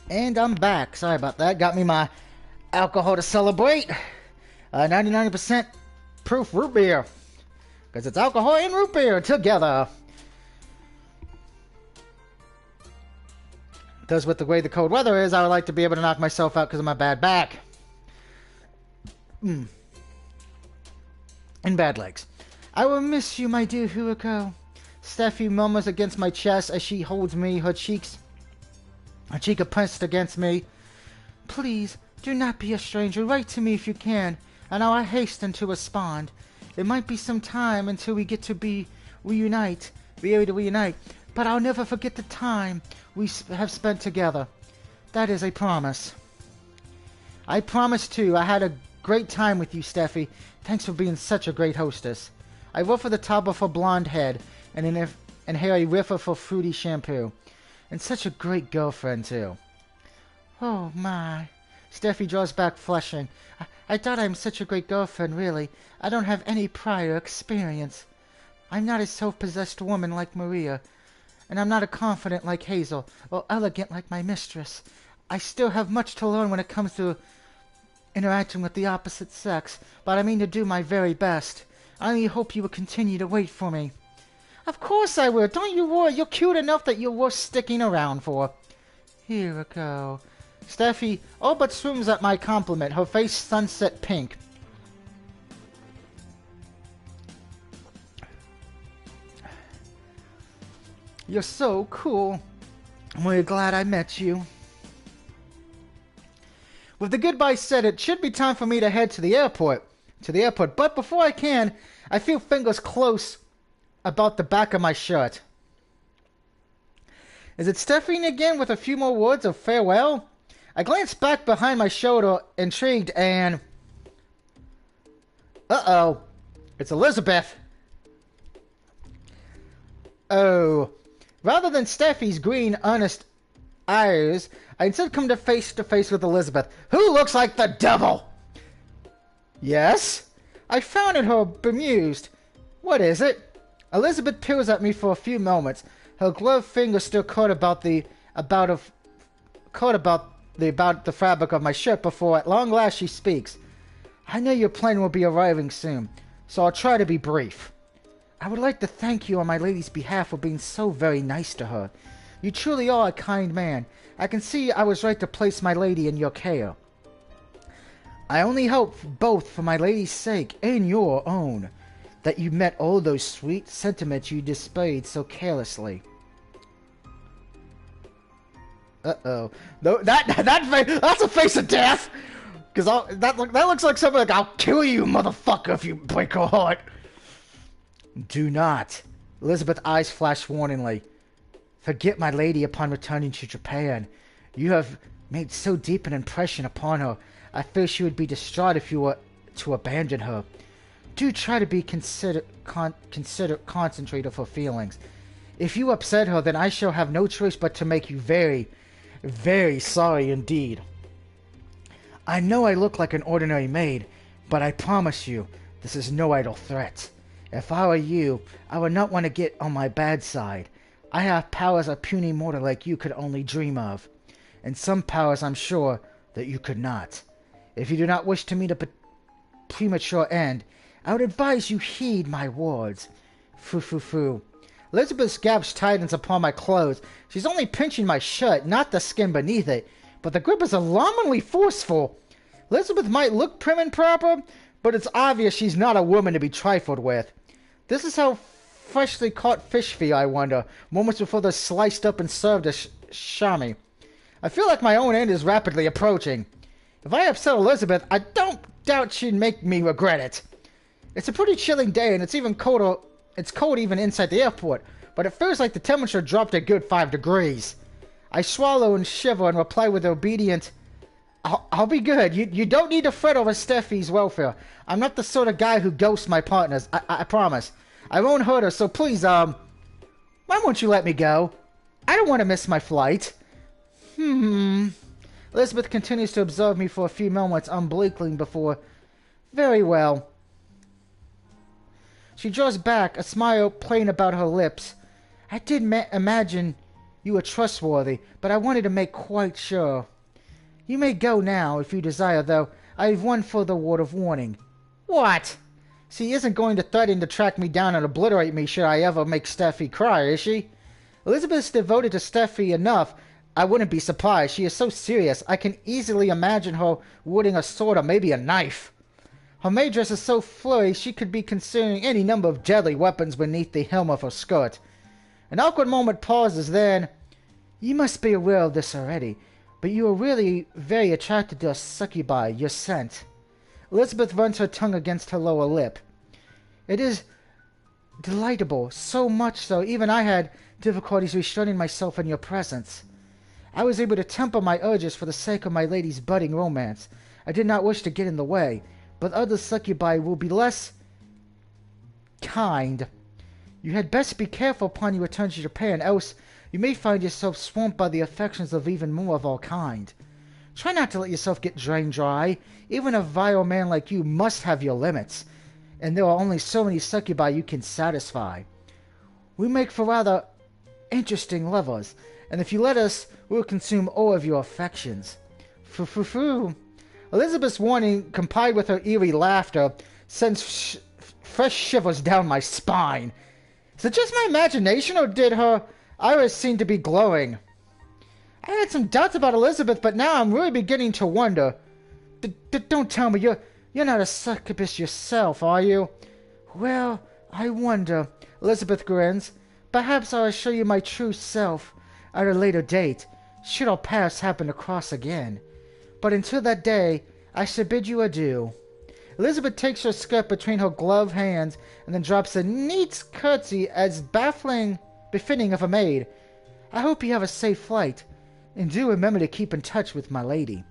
And I'm back. Sorry about that. Got me my alcohol to celebrate. 99% proof root beer. Because it's alcohol and root beer together. Because with the way the cold weather is, I would like to be able to knock myself out because of my bad back. And bad legs. I will miss you, my dear Huriko. Steffi murmurs against my chest as she holds me, her cheek pressed against me. Please, do not be a stranger. Write to me if you can, and I will hasten to respond. It might be some time until we get to be able to reunite, but I'll never forget the time we have spent together. That is a promise. I promise too. I had a great time with you, Steffi. Thanks for being such a great hostess. I ruffle the top of her blonde head and hair a whiff of her fruity shampoo. And such a great girlfriend, too. Oh, my. Steffi draws back, flushing. I thought I'm such a great girlfriend, really. I don't have any prior experience. I'm not a self-possessed woman like Maria. And I'm not a confident like Hazel, or elegant like my mistress. I still have much to learn when it comes to interacting with the opposite sex, but I mean to do my very best. I only hope you will continue to wait for me. Of course I will. Don't you worry. You're cute enough that you're worth sticking around for. Here we go. Steffi all but swims at my compliment, her face sunset pink. You're so cool. I'm really glad I met you. With the goodbye said, it should be time for me to head to the airport. But before I can, I feel fingers close about the back of my shirt. Is it Stephanie again with a few more words of farewell? I glance back behind my shoulder, intrigued, and... Uh-oh. It's Elizabeth. Oh. Rather than Steffi's green, earnest eyes, I instead come to face with Elizabeth, who looks like the devil. Yes? I frowned her, bemused. What is it? Elizabeth peers at me for a few moments, her gloved fingers still caught about the fabric of my shirt before at long last she speaks. I know your plane will be arriving soon, so I'll try to be brief. I would like to thank you on my lady's behalf for being so very nice to her. You truly are a kind man. I can see I was right to place my lady in your care. I only hope, both for my lady's sake and your own, that you met all those sweet sentiments you displayed so carelessly. Uh-oh. No, that's a face of death! Because that looks like something like, I'll kill you, motherfucker, if you break her heart. Do not. Elizabeth's eyes flashed warningly. Forget my lady upon returning to Japan. You have made so deep an impression upon her. I fear she would be distraught if you were to abandon her. Do try to be considerate of her feelings. If you upset her, then I shall have no choice but to make you very, very sorry indeed. I know I look like an ordinary maid, but I promise you, this is no idle threat. If I were you, I would not want to get on my bad side. I have powers a puny mortal like you could only dream of, and some powers I'm sure that you could not. If you do not wish to meet a premature end, I would advise you heed my words. Foo. Elizabeth's gaps tightens upon my clothes. She's only pinching my shirt, not the skin beneath it, but the grip is alarmingly forceful. Elizabeth might look prim and proper, but it's obvious she's not a woman to be trifled with. This is how freshly caught fish feel, I wonder, moments before they're sliced up and served as shami. I feel like my own end is rapidly approaching. If I upset Elizabeth, I don't doubt she'd make me regret it. It's a pretty chilling day, and it's even colder. It's cold even inside the airport, but it feels like the temperature dropped a good 5 degrees. I swallow and shiver and reply with obedient, I'll be good. You don't need to fret over Steffi's welfare. I'm not the sort of guy who ghosts my partners. I promise. I won't hurt her, so please, why won't you let me go? I don't want to miss my flight. Elizabeth continues to observe me for a few moments, unblinking before... Very well. She draws back, a smile playing about her lips. I did imagine you were trustworthy, but I wanted to make quite sure. You may go now, if you desire, though I have one further word of warning. What? She isn't going to threaten to track me down and obliterate me should I ever make Steffi cry, is she? Elizabeth's devoted to Steffi enough. I wouldn't be surprised. She is so serious. I can easily imagine her wielding a sword or maybe a knife. Her maid dress is so flowy she could be concealing any number of deadly weapons beneath the hem of her skirt. An awkward moment pauses, then... You must be aware of this already, but you are really very attracted to a succubi, your scent. Elizabeth runs her tongue against her lower lip. It is delightable, so much so even I had difficulties restraining myself in your presence. I was able to temper my urges for the sake of my lady's budding romance. I did not wish to get in the way, but other succubi will be less kind. You had best be careful upon your return to Japan, else you may find yourself swamped by the affections of even more of our kind. Try not to let yourself get drained dry. Even a vile man like you must have your limits, and there are only so many succubi you can satisfy. We make for rather interesting lovers, and if you let us, we will consume all of your affections. Foo-foo-foo. Elizabeth's warning, combined with her eerie laughter, sends fresh shivers down my spine. Is it just my imagination, or did her iris seem to be glowing? I had some doubts about Elizabeth, but now I'm really beginning to wonder. Don't tell me you're not a succubus yourself, are you? Well, I wonder. Elizabeth grins. Perhaps I'll show you my true self at a later date, should our paths happen to cross again. But until that day, I shall bid you adieu. Elizabeth takes her skirt between her gloved hands and then drops a neat curtsy as befitting of a maid. I hope you have a safe flight, and do remember to keep in touch with my lady.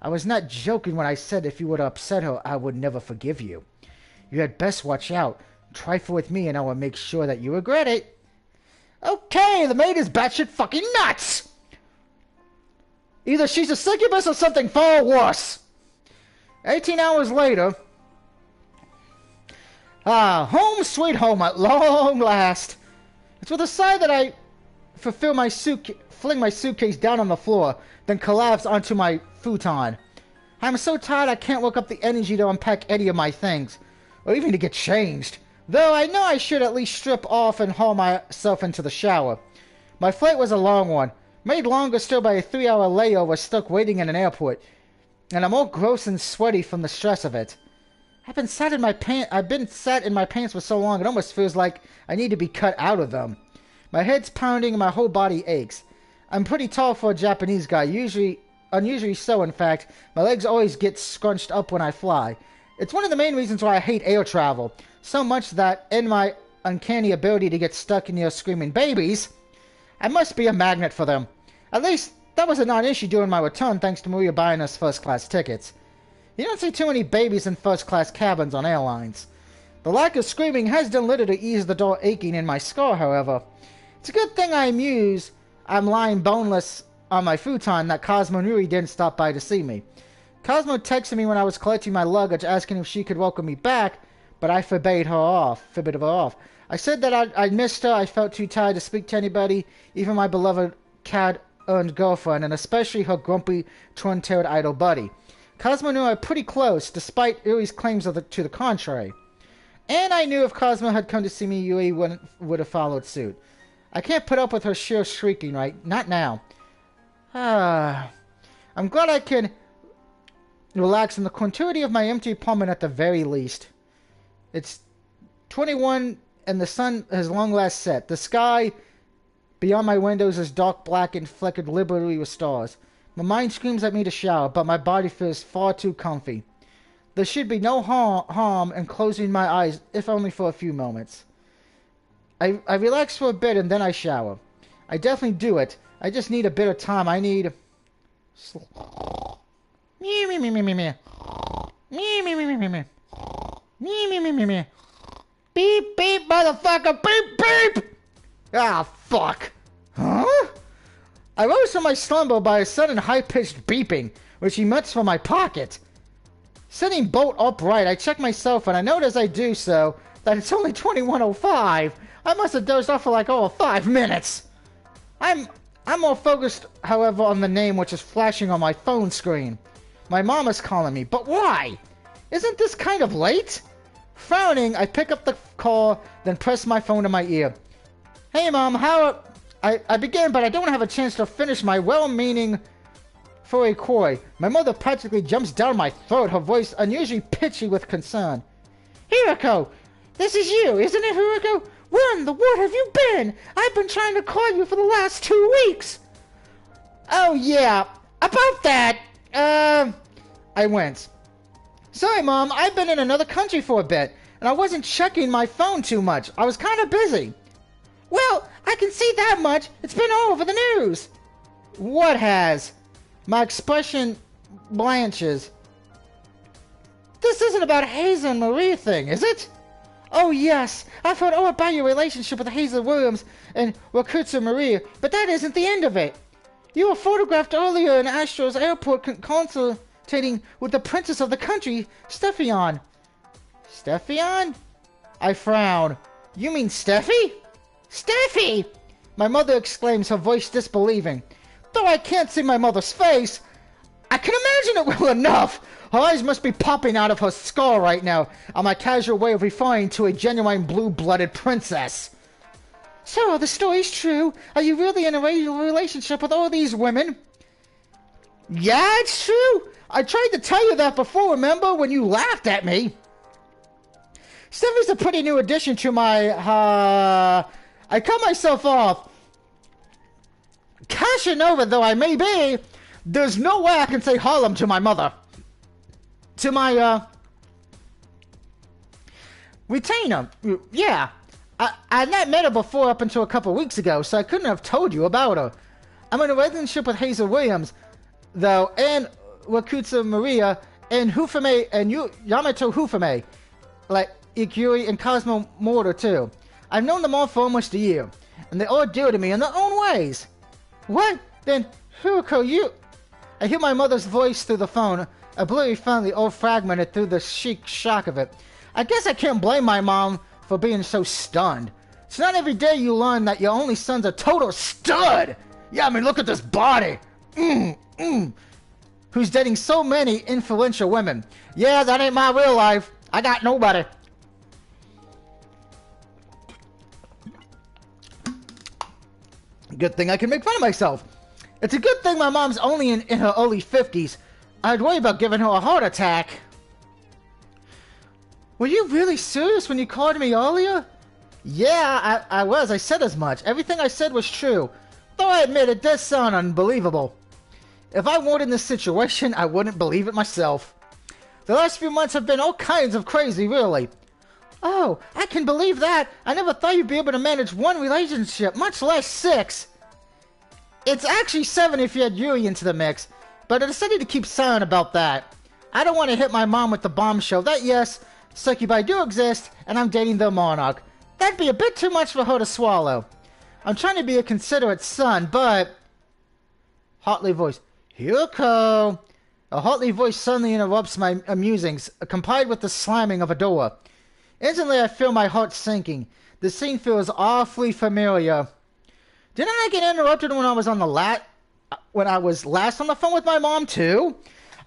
I was not joking when I said if you were to upset her, I would never forgive you. You had best watch out. Trifle with me and I will make sure that you regret it. Okay, the maid is batshit fucking nuts! Either she's a succubus or something far worse. 18 hours later... home sweet home at long last. It's with a sigh that I fling my suitcase down on the floor, then collapse onto my futon. I'm so tired I can't work up the energy to unpack any of my things, or even to get changed. Though I know I should at least strip off and haul myself into the shower. My flight was a long one, made longer still by a 3-hour layover stuck waiting in an airport, and I'm all gross and sweaty from the stress of it. I've been sat in my pants for so long it almost feels like I need to be cut out of them. My head's pounding and my whole body aches. I'm pretty tall for a Japanese guy, unusually so in fact. My legs always get scrunched up when I fly. It's one of the main reasons why I hate air travel, so much that in my uncanny ability to get stuck near screaming babies, I must be a magnet for them. At least that was a non-issue during my return thanks to Maria buying us first-class tickets. You don't see too many babies in first-class cabins on airlines. The lack of screaming has done little to ease the dull aching in my skull, however. It's a good thing I'm lying boneless on my futon that Cosmo Nuri didn't stop by to see me. Cosmo texted me when I was collecting my luggage asking if she could welcome me back, but I forbade her off. I said that I missed her, I felt too tired to speak to anybody, even my beloved cat-earned girlfriend, and especially her grumpy, twin-tailed idol buddy. Cosmo knew I was pretty close, despite Yuri's claims to the contrary. And I knew if Cosmo had come to see me, Yuri would have followed suit. I can't put up with her sheer shrieking, right? Not now. I'm glad I can relax in the continuity of my empty apartment at the very least. It's 21 and the sun has long last set. The sky beyond my windows is dark black and fleckered liberally with stars. My mind screams at me to shower, but my body feels far too comfy. There should be no harm in closing my eyes, if only for a few moments. I relax for a bit and then I shower. I definitely do it. I just need a bit of time. I need... Beep, beep, motherfucker! Beep, beep! Ah, fuck. Huh? I rose from my slumber by a sudden high-pitched beeping, which emits from my pocket. Sitting bolt upright, I check myself, and I note as I do so that it's only 21:05. I must have dozed off for like 5 minutes. I'm I'm more focused, however, on the name which is flashing on my phone screen. My mom is calling me, but why? Isn't this kind of late? Frowning, I pick up the call, then press my phone to my ear. Hey Mom, how... I begin, but I don't have a chance to finish my well-meaning for a quarry. My mother practically jumps down my throat, her voice unusually pitchy with concern. Hiroko! This is you, isn't it, Hiroko? Where in the world have you been? I've been trying to call you for the last 2 weeks. Oh yeah, about that, I went. Sorry, Mom, I've been in another country for a bit, and I wasn't checking my phone too much. I was kind of busy. Well, I can see that much. It's been all over the news. What has? My expression blanches. This isn't about Hazel and Maria thing, is it? Oh, yes. I've heard all about your relationship with Hazel Williams and Wakutsu Maria, but that isn't the end of it. You were photographed earlier in Astro's airport consultating with the princess of the country, Stephion. Stephion? I frown. You mean Steffi? Steffi! My mother exclaims, her voice disbelieving. Though I can't see my mother's face, I can imagine it well enough. Her eyes must be popping out of her skull right now, on my casual way of referring to a genuine blue-blooded princess. So, the story's true? Are you really in a relationship with all these women? Yeah, it's true. I tried to tell you that before, remember, when you laughed at me? Steffi's a pretty new addition to my, I cut myself off. Casanova though I may be, there's no way I can say Harlem to my mother. To my, retainer. Yeah. I'd not met her before up until a couple weeks ago, so I couldn't have told you about her. I'm in a relationship with Hazel Williams, though, and Wakutsu Maria, and Hufame, and Yamato Hufame. Like, Ikuri and Cosmo Mortar, too. I've known them all for almost a year, and they all deal to me in their own ways. What? Then, Hiroko, you... I hear my mother's voice through the phone, a blurry family all fragmented through the chic shock of it. I guess I can't blame my mom for being so stunned. It's not every day you learn that your only son's a total stud! Yeah, I mean, look at this body! Who's dating so many influential women. Yeah, that ain't my real life. I got nobody. Good thing I can make fun of myself. It's a good thing my mom's only in her early 50s. I'd worry about giving her a heart attack. Were you really serious when you called me earlier? Yeah, I was. I said as much. Everything I said was true. Though I admit it does sound unbelievable. If I weren't in this situation, I wouldn't believe it myself. The last few months have been all kinds of crazy, really. Oh, I can believe that. I never thought you'd be able to manage one relationship, much less 6. It's actually 7 if you add Yuri into the mix, but I decided to keep silent about that. I don't want to hit my mom with the bombshell that yes, Succubi do exist, and I'm dating their monarch. That'd be a bit too much for her to swallow. I'm trying to be a considerate son, but... Hotly voice. Hiroko! A hotly voice suddenly interrupts my musings, combined with the slamming of a door. Instantly, I feel my heart sinking. The scene feels awfully familiar. Didn't I get interrupted when I was last on the phone with my mom, too?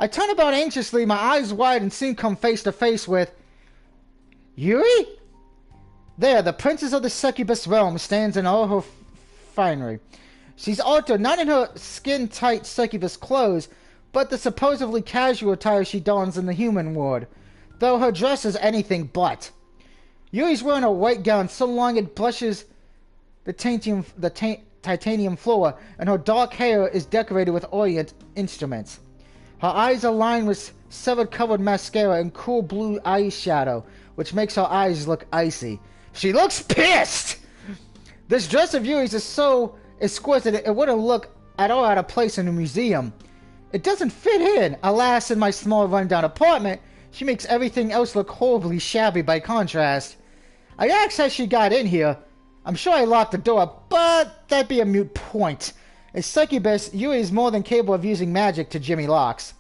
I turn about anxiously, my eyes wide, and soon come face to face with... Yuri? There, the princess of the Succubus realm stands in all her finery. She's altered not in her skin-tight succubus clothes, but the supposedly casual attire she dons in the human world, though her dress is anything but. Yuri's wearing a white gown so long it brushes the titanium floor, and her dark hair is decorated with orient instruments. Her eyes are lined with severed-covered mascara and cool blue eyeshadow, which makes her eyes look icy. She looks pissed! This dress of Yuri's is so exquisite it wouldn't look at all out of place in a museum. It doesn't fit in. Alas, in my small run-down apartment, she makes everything else look horribly shabby by contrast. I asked how she got in here. I'm sure I locked the door, but that'd be a moot point. As Succubus, Yuri is more than capable of using magic to Jimmy locks.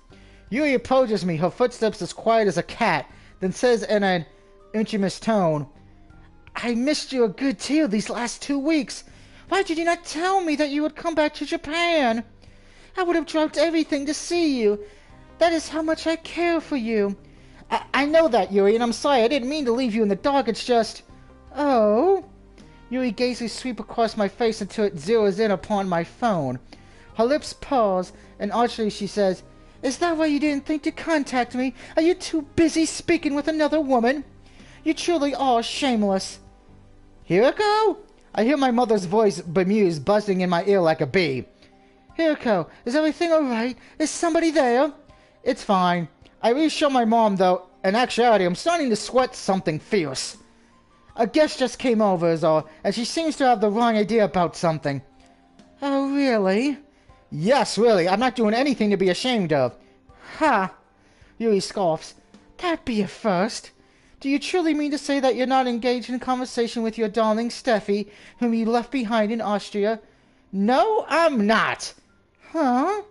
Yuri approaches me, her footsteps as quiet as a cat, then says in an intimate tone, I missed you a good deal these last 2 weeks. Why did you not tell me that you would come back to Japan? I would have dropped everything to see you. That is how much I care for you. I know that, Yuri, and I'm sorry. I didn't mean to leave you in the dark. It's just... Oh? Yuri gazes sweep across my face until it zeroes in upon my phone. Her lips pause, and archly she says, Is that why you didn't think to contact me? Are you too busy speaking with another woman? You truly are shameless. Hiroko? I hear my mother's voice, bemused, buzzing in my ear like a bee. Hiroko, is everything alright? Is somebody there? It's fine. I reassure my mom, though. In actuality, I'm starting to sweat something fierce. A guest just came over, is all, and she seems to have the wrong idea about something. Oh, really? Yes, really. I'm not doing anything to be ashamed of. Ha! Yuri scoffs. That'd be a first. Do you truly mean to say that you're not engaged in conversation with your darling Steffi, whom you left behind in Austria? No, I'm not. Huh?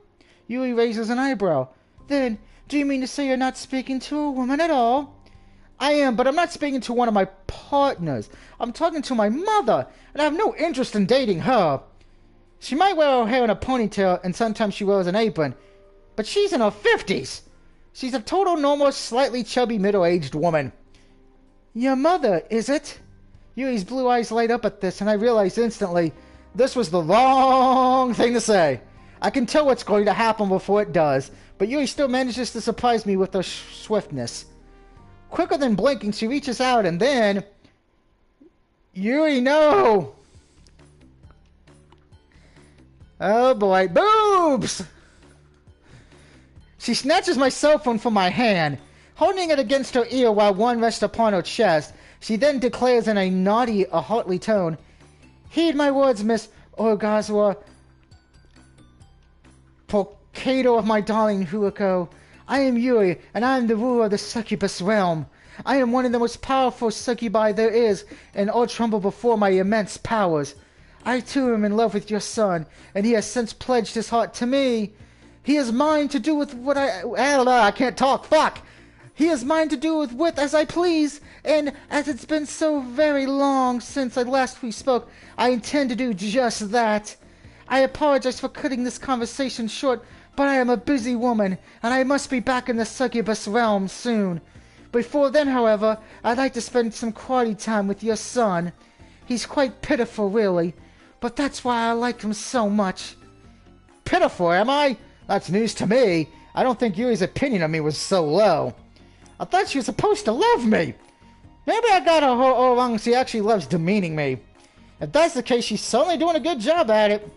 Yuri raises an eyebrow. Then, do you mean to say you're not speaking to a woman at all? I am, but I'm not speaking to one of my partners. I'm talking to my mother, and I have no interest in dating her. She might wear her hair in a ponytail, and sometimes she wears an apron, but she's in her 50s. She's a total normal, slightly chubby, middle-aged woman. Your mother, is it? Yuri's blue eyes light up at this, and I realize instantly this was the wrong thing to say. I can tell what's going to happen before it does, but Yuri still manages to surprise me with her swiftness. Quicker than blinking, she reaches out, and then... Yuri, no! Oh boy, boobs! She snatches my cell phone from my hand, holding it against her ear while one rests upon her chest. She then declares in a naughty, haughty tone, Heed my words, Miss Orgazwa, Pocato of my darling Hiroko. I am Yuri, and I am the ruler of the Succubus realm. I am one of the most powerful succubi there is, and all tremble before my immense powers. I too am in love with your son, and he has since pledged his heart to me. He is mine to do with what I can't talk, fuck! He is mine to do with as I please, and as it's been so very long since last we spoke, I intend to do just that. I apologize for cutting this conversation short, but I am a busy woman, and I must be back in the succubus realm soon. Before then, however, I'd like to spend some quality time with your son. He's quite pitiful, really, but that's why I like him so much. Pitiful, am I? That's news to me. I don't think Yuri's opinion of me was so low. I thought she was supposed to love me. Maybe I got her all wrong. She actually loves demeaning me. If that's the case, she's certainly doing a good job at it.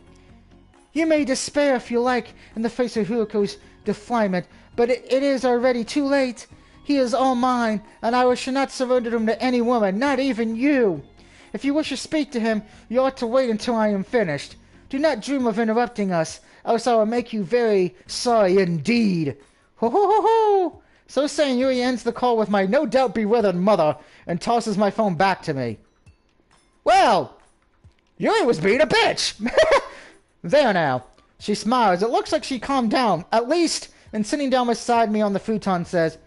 You may despair if you like in the face of Hiroko's defilement, but it is already too late. He is all mine, and I shall not surrender him to any woman, not even you. If you wish to speak to him, you ought to wait until I am finished. Do not dream of interrupting us, else I will make you very sorry indeed. Ho ho ho ho! So saying, Yuri ends the call with my no doubt bewildered mother and tosses my phone back to me. Well, Yuri was being a bitch! There now. She smiles. It looks like she calmed down, at least, and sitting down beside me on the futon says,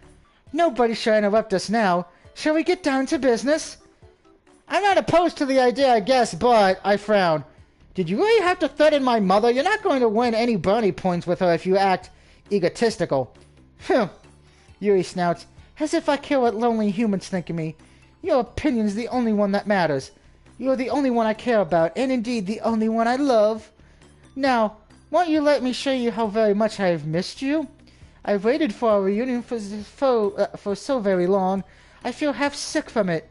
Nobody shall interrupt us now. Shall we get down to business? I'm not opposed to the idea, I guess, but I frown. Did you really have to threaten my mother? You're not going to win any brownie points with her if you act egotistical. Phew. Yuri snouts. As if I care what lonely humans think of me. Your opinion is the only one that matters. You are the only one I care about, and indeed the only one I love. Now, won't you let me show you how very much I have missed you? I've waited for our reunion for so very long. I feel half sick from it.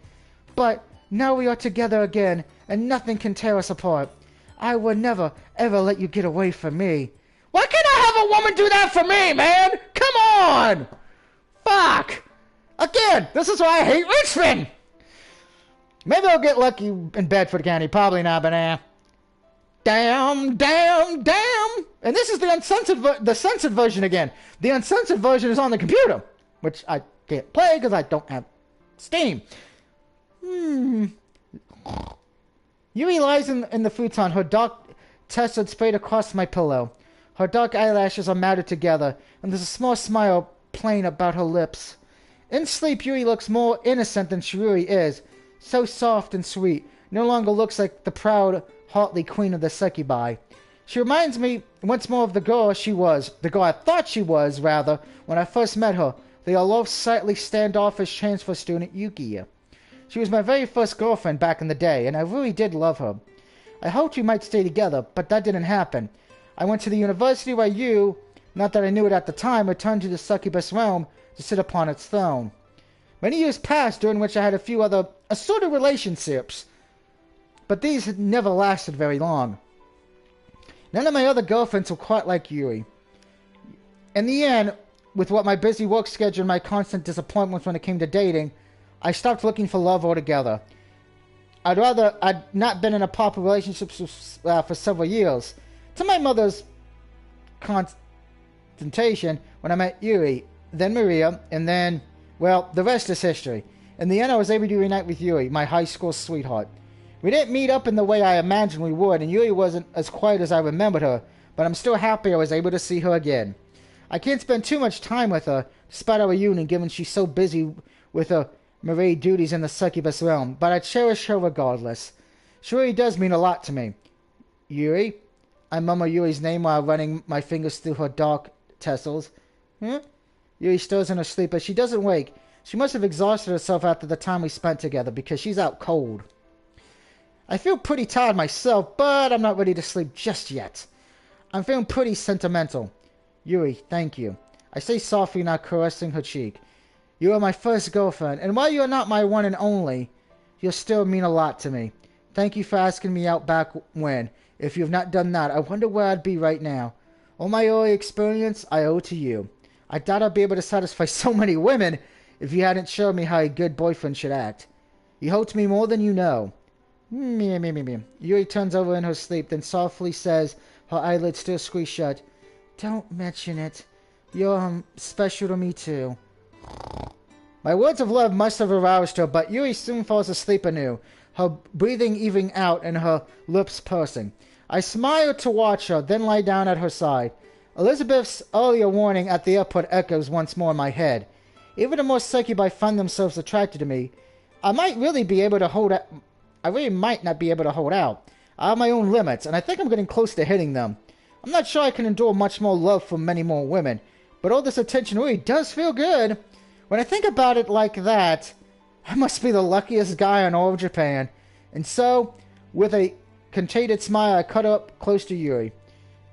But now we are together again, and nothing can tear us apart. I would never, ever let you get away from me. Why can't I have a woman do that for me, man? Come on! Fuck! Again, this is why I hate Richmond! Maybe I'll get lucky in Bedford County. Probably not, but damn, damn, damn! And this is the censored version again. The uncensored version is on the computer, which I can't play because I don't have Steam. Yui lies in the futon, her dark tesseract sprayed across my pillow. Her dark eyelashes are matted together, and there's a small smile playing about her lips. In sleep, Yuri looks more innocent than she really is. So soft and sweet. No longer looks like the proud, hotly queen of the succubi. She reminds me once more of the girl the girl I thought she was, rather, when I first met her, the aloof, slightly standoffish transfer student Yuki. She was my very first girlfriend back in the day, and I really did love her. I hoped we might stay together, but that didn't happen. I went to the university where you, not that I knew it at the time, returned to the succubus realm to sit upon its throne. Many years passed, during which I had a few other assorted relationships, but these had never lasted very long. None of my other girlfriends were quite like Yuri. In the end, with what my busy work schedule and my constant disappointments when it came to dating, I stopped looking for love altogether. I'd not been in a proper relationship for several years. To my mother's consternation, when I met Yuri, then Maria, and then, well, the rest is history. In the end, I was able to reunite with Yuri, my high school sweetheart. We didn't meet up in the way I imagined we would, and Yuri wasn't as quiet as I remembered her, but I'm still happy I was able to see her again. I can't spend too much time with her, despite our reunion, given she's so busy with her Marie duties in the succubus realm, but I cherish her regardless. She really does mean a lot to me. Yuri? I murmur Yuri's name while running my fingers through her dark tassels. Yuri stirs in her sleep, but she doesn't wake. She must have exhausted herself after the time we spent together, because she's out cold. I feel pretty tired myself, but I'm not ready to sleep just yet. I'm feeling pretty sentimental. Yuri, thank you. I say softly, now caressing her cheek. You are my first girlfriend, and while you are not my one and only, you'll still mean a lot to me. Thank you for asking me out back when. If you have not done that, I wonder where I'd be right now. All my early experience, I owe to you. I doubt I'd be able to satisfy so many women if you hadn't shown me how a good boyfriend should act. You hold to me more than you know. Yuri turns over in her sleep, then softly says, her eyelids still squeezed shut, Don't mention it. You're special to me too. My words of love must have aroused her, but Yuri soon falls asleep anew, her breathing evening out and her lips pursing. I smile to watch her, then lie down at her side. Elizabeth's earlier warning at the airport echoes once more in my head. Even the more succubi find themselves attracted to me, I really might not be able to hold out. I have my own limits, and I think I'm getting close to hitting them. I'm not sure I can endure much more love from many more women, but all this attention really does feel good. When I think about it like that, I must be the luckiest guy in all of Japan. And so, with a contented smile, I cut up close to Yuri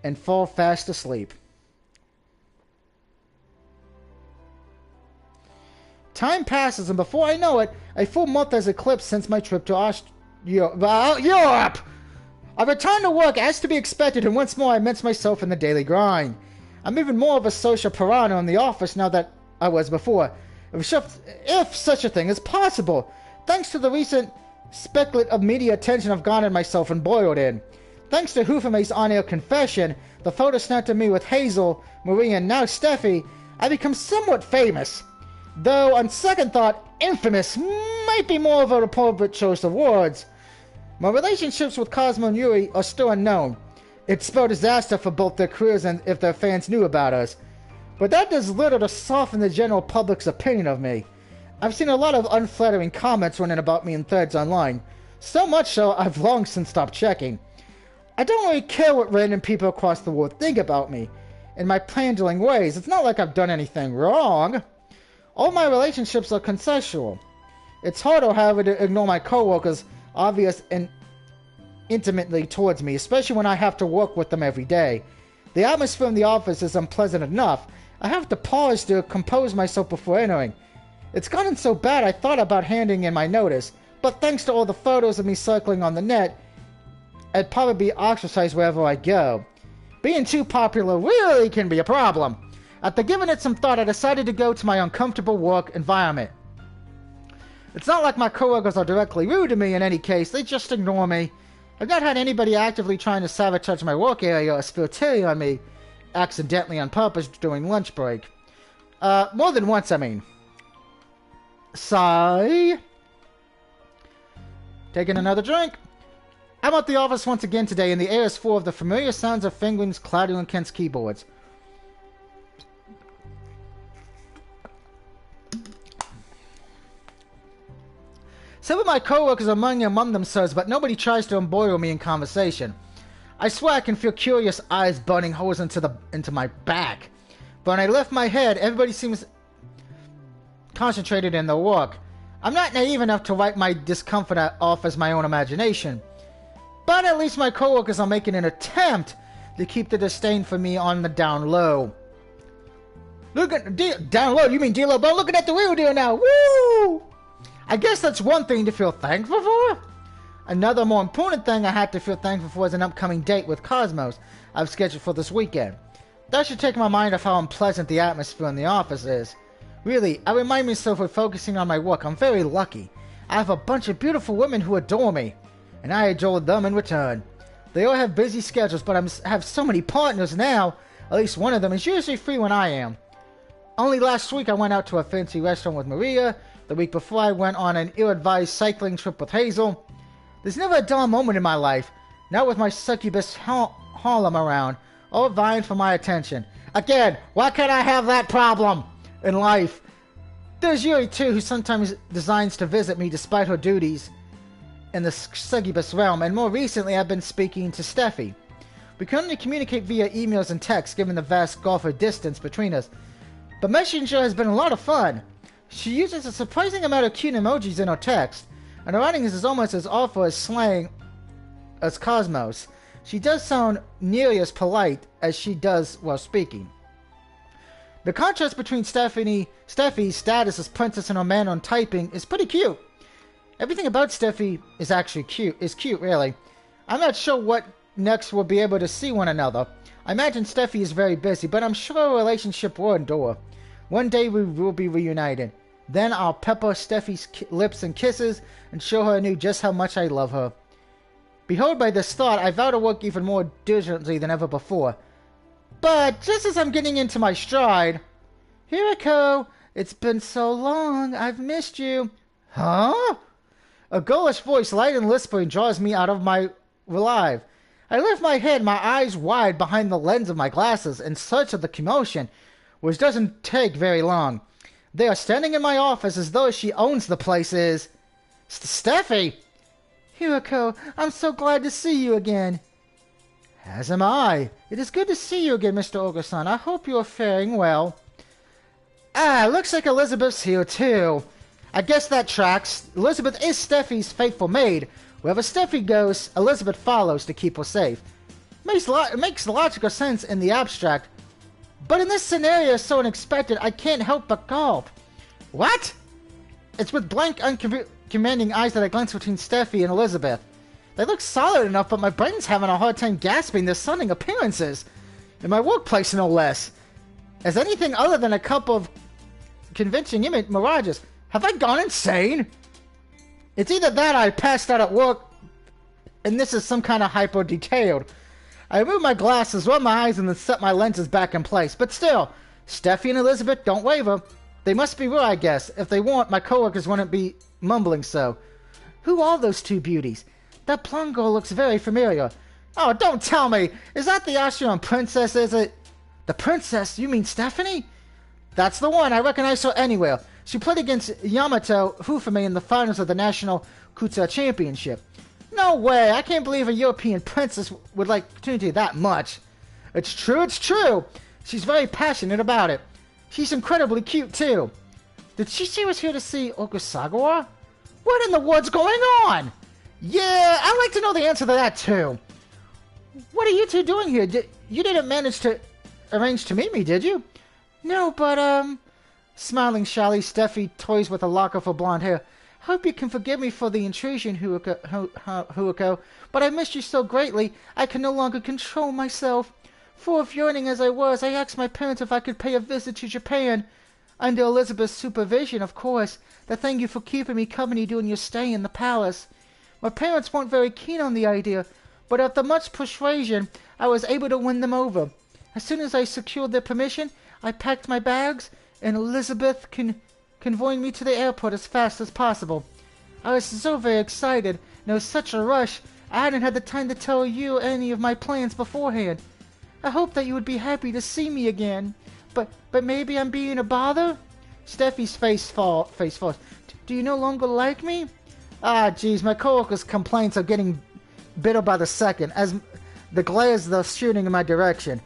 and fall fast asleep. Time passes, and before I know it, a full month has eclipsed since my trip to Europe! I returned to work as to be expected, and once more I immerse myself in the daily grind. I'm even more of a social piranha in the office now than I was before, if such a thing is possible, thanks to the recent specklet of media attention I've garnered myself embroiled in. Thanks to Hufume's on-air confession, the photo snapped of me with Hazel, Maria, and now Steffi, I become somewhat famous. Though, on second thought, infamous might be more of an appropriate choice of words. My relationships with Cosmo and Yuri are still unknown. It'd spell disaster for both their careers and if their fans knew about us. But that does little to soften the general public's opinion of me. I've seen a lot of unflattering comments running about me in threads online. So much so, I've long since stopped checking. I don't really care what random people across the world think about me. In my pandering ways, it's not like I've done anything wrong. All my relationships are consensual. It's harder, however, to ignore my coworkers' obvious and intimately towards me, especially when I have to work with them every day. The atmosphere in the office is unpleasant enough. I have to pause to compose myself before entering. It's gotten so bad I thought about handing in my notice, but thanks to all the photos of me circling on the net, I'd probably be ostracized wherever I go. Being too popular really can be a problem. After giving it some thought, I decided to go to my uncomfortable work environment. It's not like my coworkers are directly rude to me in any case, they just ignore me. I've not had anybody actively trying to sabotage my work area or spill tea on me, accidentally on purpose during lunch break. More than once, I mean. Sigh. Taking another drink. I'm at the office once again today, and the air is full of the familiar sounds of fingerings clouding on Kent's keyboards. Some of my coworkers are among themselves, but nobody tries to embroil me in conversation. I swear I can feel curious eyes burning holes into my back. But when I lift my head, everybody seems concentrated in their work. I'm not naive enough to write my discomfort off as my own imagination. But at least my coworkers are making an attempt to keep the disdain for me on the down low. Look at down low, you mean deal low, but looking at the real deal now. Woo! I guess that's one thing to feel thankful for. Another more important thing I had to feel thankful for is an upcoming date with Cosmos I've scheduled for this weekend. That should take my mind off how unpleasant the atmosphere in the office is. Really, I remind myself of focusing on my work. I'm very lucky. I have a bunch of beautiful women who adore me, and I adore them in return. They all have busy schedules, but I have so many partners now. At least one of them is usually free when I am. Only last week I went out to a fancy restaurant with Maria. The week before I went on an ill-advised cycling trip with Hazel. There's never a dull moment in my life, not with my succubus Harlem around, all vying for my attention. Again, why can't I have that problem in life? There's Yuri too, who sometimes designs to visit me despite her duties in the succubus realm, and more recently I've been speaking to Steffi. We can only communicate via emails and texts given the vast gulf of distance between us, but Messenger has been a lot of fun. She uses a surprising amount of cute emojis in her text, and her writing is almost as awful as slang as Cosmos. She does sound nearly as polite as she does while speaking. The contrast between Steffi's status as princess and her man on typing is pretty cute. Everything about Steffi is actually cute, really. I'm not sure what next we'll be able to see one another. I imagine Steffi is very busy, but I'm sure our relationship will endure. One day we will be reunited. Then I'll pepper Steffi's lips and kisses and show her anew just how much I love her. Behold, by this thought, I vow to work even more diligently than ever before. But just as I'm getting into my stride, Hiriko, it's been so long, I've missed you. Huh? A girlish voice, light and whispering, draws me out of my relief. I lift my head, my eyes wide behind the lens of my glasses, in search of the commotion, which doesn't take very long. They are standing in my office as though she owns the place is... Steffi! Hiriko, I'm so glad to see you again. As am I. It is good to see you again, Mr. Ogerson. I hope you are faring well. Ah, looks like Elizabeth's here, too. I guess that tracks. Elizabeth is Steffi's faithful maid. Wherever Steffi goes, Elizabeth follows to keep her safe. It makes logical sense in the abstract, but in this scenario so unexpected, I can't help but gulp. What? It's with blank, uncommanding eyes that I glance between Steffi and Elizabeth. They look solid enough, but my brain's having a hard time grasping their stunning appearances. In my workplace, no less. As anything other than a couple of convincing image mirages. Have I gone insane? It's either that or I passed out at work, and this is some kind of hyper-detailed. I remove my glasses, rub my eyes, and then set my lenses back in place. But still, Steffi and Elizabeth don't waver. They must be real, I guess. If they weren't, my coworkers wouldn't be mumbling so. Who are those two beauties? That blonde girl looks very familiar. Oh, don't tell me! Is that the Austrian princess, is it? The princess? You mean Stephanie? That's the one. I recognize her anywhere. She played against Yamato Hufame in the finals of the National Kuta Championship. No way! I can't believe a European princess would like opportunity that much. It's true, it's true! She's very passionate about it. She's incredibly cute, too. Did she say was here to see Okusagawa? What in the world's going on? Yeah, I'd like to know the answer to that, too. What are you two doing here? You didn't manage to arrange to meet me, did you? No, but, Smiling shyly, Steffi toys with a lock of her blonde hair. Hope you can forgive me for the intrusion, Hiriko, but I missed you so greatly, I can no longer control myself. Full of yearning as I was, I asked my parents if I could pay a visit to Japan. Under Elizabeth's supervision, of course, to thank you for keeping me company during your stay in the palace. My parents weren't very keen on the idea, but after much persuasion, I was able to win them over. As soon as I secured their permission, I packed my bags, and Elizabeth convoyed me to the airport as fast as possible. I was so very excited, and it was such a rush, I hadn't had the time to tell you any of my plans beforehand. I hope that you would be happy to see me again. But maybe I'm being a bother? Steffi's face falls. Do you no longer like me? Ah, geez, my coworkers' complaints are getting bitter by the second as the glares they're shooting in my direction.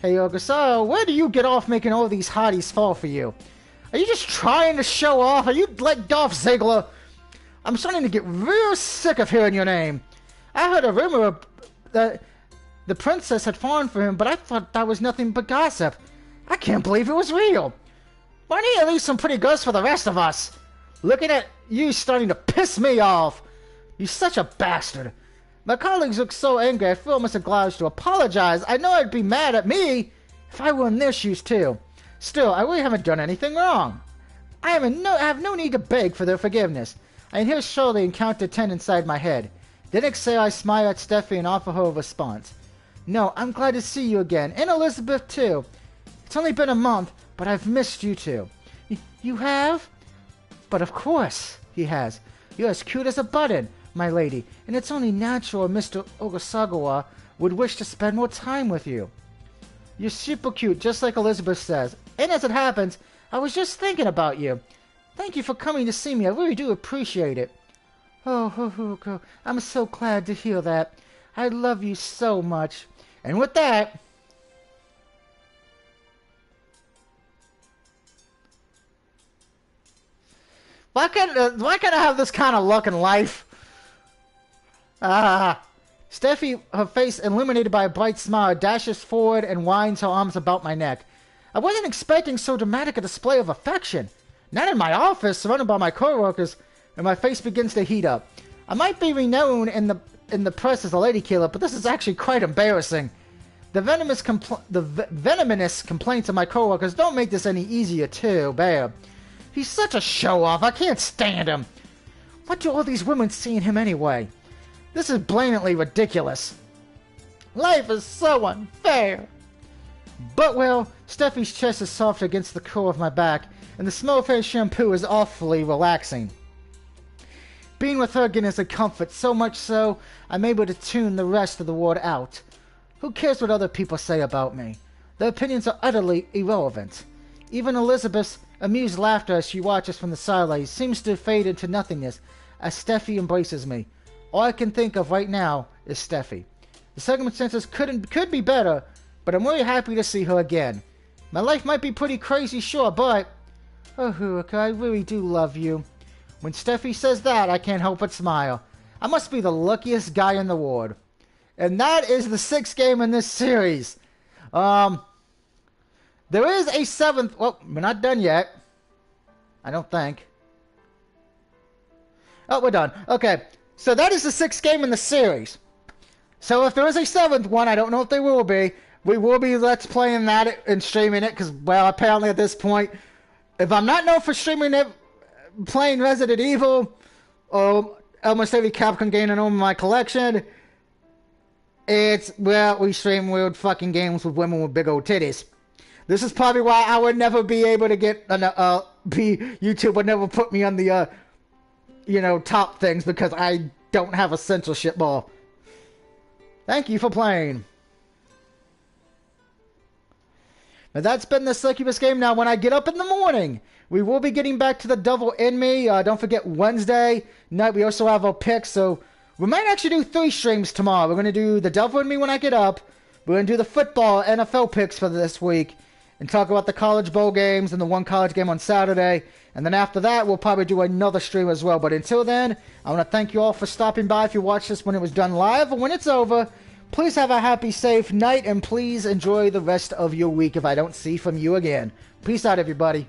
Hey, Ogasaro, where do you get off making all these hotties fall for you? Are you just trying to show off? Are you like Dolph Ziggler? I'm starting to get real sick of hearing your name. I heard a rumor that the princess had fallen for him, but I thought that was nothing but gossip. I can't believe it was real. Why don't you leave some pretty girls for the rest of us? Looking at you starting to piss me off. You're such a bastard. My colleagues look so angry I feel almost obliged to apologize. I know I'd be mad at me if I were in their shoes too. Still, I really haven't done anything wrong. I have no need to beg for their forgiveness. I can hear slowly and count to 10 inside my head. Then exhale, I smile at Steffi and offer her a response. No, I'm glad to see you again, and Elizabeth too. It's only been a month, but I've missed you too. You have? But of course he has. You're as cute as a button, my lady, and it's only natural Mr. Ogasagawa would wish to spend more time with you. You're super cute, just like Elizabeth says. And as it happens, I was just thinking about you. Thank you for coming to see me. I really do appreciate it. Oh, I'm so glad to hear that. I love you so much. And with that... Why can't I have this kind of luck in life? Steffi, her face illuminated by a bright smile, dashes forward and winds her arms about my neck. I wasn't expecting so dramatic a display of affection. Not in my office, surrounded by my coworkers, and my face begins to heat up. I might be renowned in the press as a lady killer, but this is actually quite embarrassing. The venomous complaints of my coworkers don't make this any easier, too, babe. He's such a show-off. I can't stand him. What do all these women see in him anyway? This is blatantly ridiculous. Life is so unfair. But, well, Steffi's chest is soft against the core of my back, and the smell of her shampoo is awfully relaxing. Being with her again is a comfort, so much so, I'm able to tune the rest of the ward out. Who cares what other people say about me? Their opinions are utterly irrelevant. Even Elizabeth's amused laughter as she watches from the sidelines seems to fade into nothingness as Steffi embraces me. All I can think of right now is Steffi. The circumstances could be better, but I'm really happy to see her again. My life might be pretty crazy, sure, but... Oh, Haruka, I really do love you. When Steffi says that, I can't help but smile. I must be the luckiest guy in the ward. And that is the 6th game in this series. There is a 7th... Well, we're not done yet. I don't think. Oh, we're done. Okay, so that is the 6th game in the series. So if there is a 7th one, I don't know if there will be. We will be Let's Playing that and streaming it, because, well, apparently at this point, if I'm not known for streaming it, playing Resident Evil, or almost every Capcom game in my collection, it's, well, we stream weird fucking games with women with big old titties. This is probably why I would never be able to get, YouTube would never put me on the, top things, because I don't have a censorship law. Thank you for playing. Now that's been the Succubus game. Now when I get up in the morning, we will be getting back to the Devil in Me. Don't forget Wednesday night we also have our picks, so we might actually do 3 streams tomorrow. We're going to do the Devil in Me when I get up. We're going to do the football NFL picks for this week and talk about the college bowl games and the one college game on Saturday. And then after that, we'll probably do another stream as well. But until then, I want to thank you all for stopping by. If you watched this when it was done live or when it's over, please have a happy, safe night, and please enjoy the rest of your week if I don't see from you again. Peace out, everybody.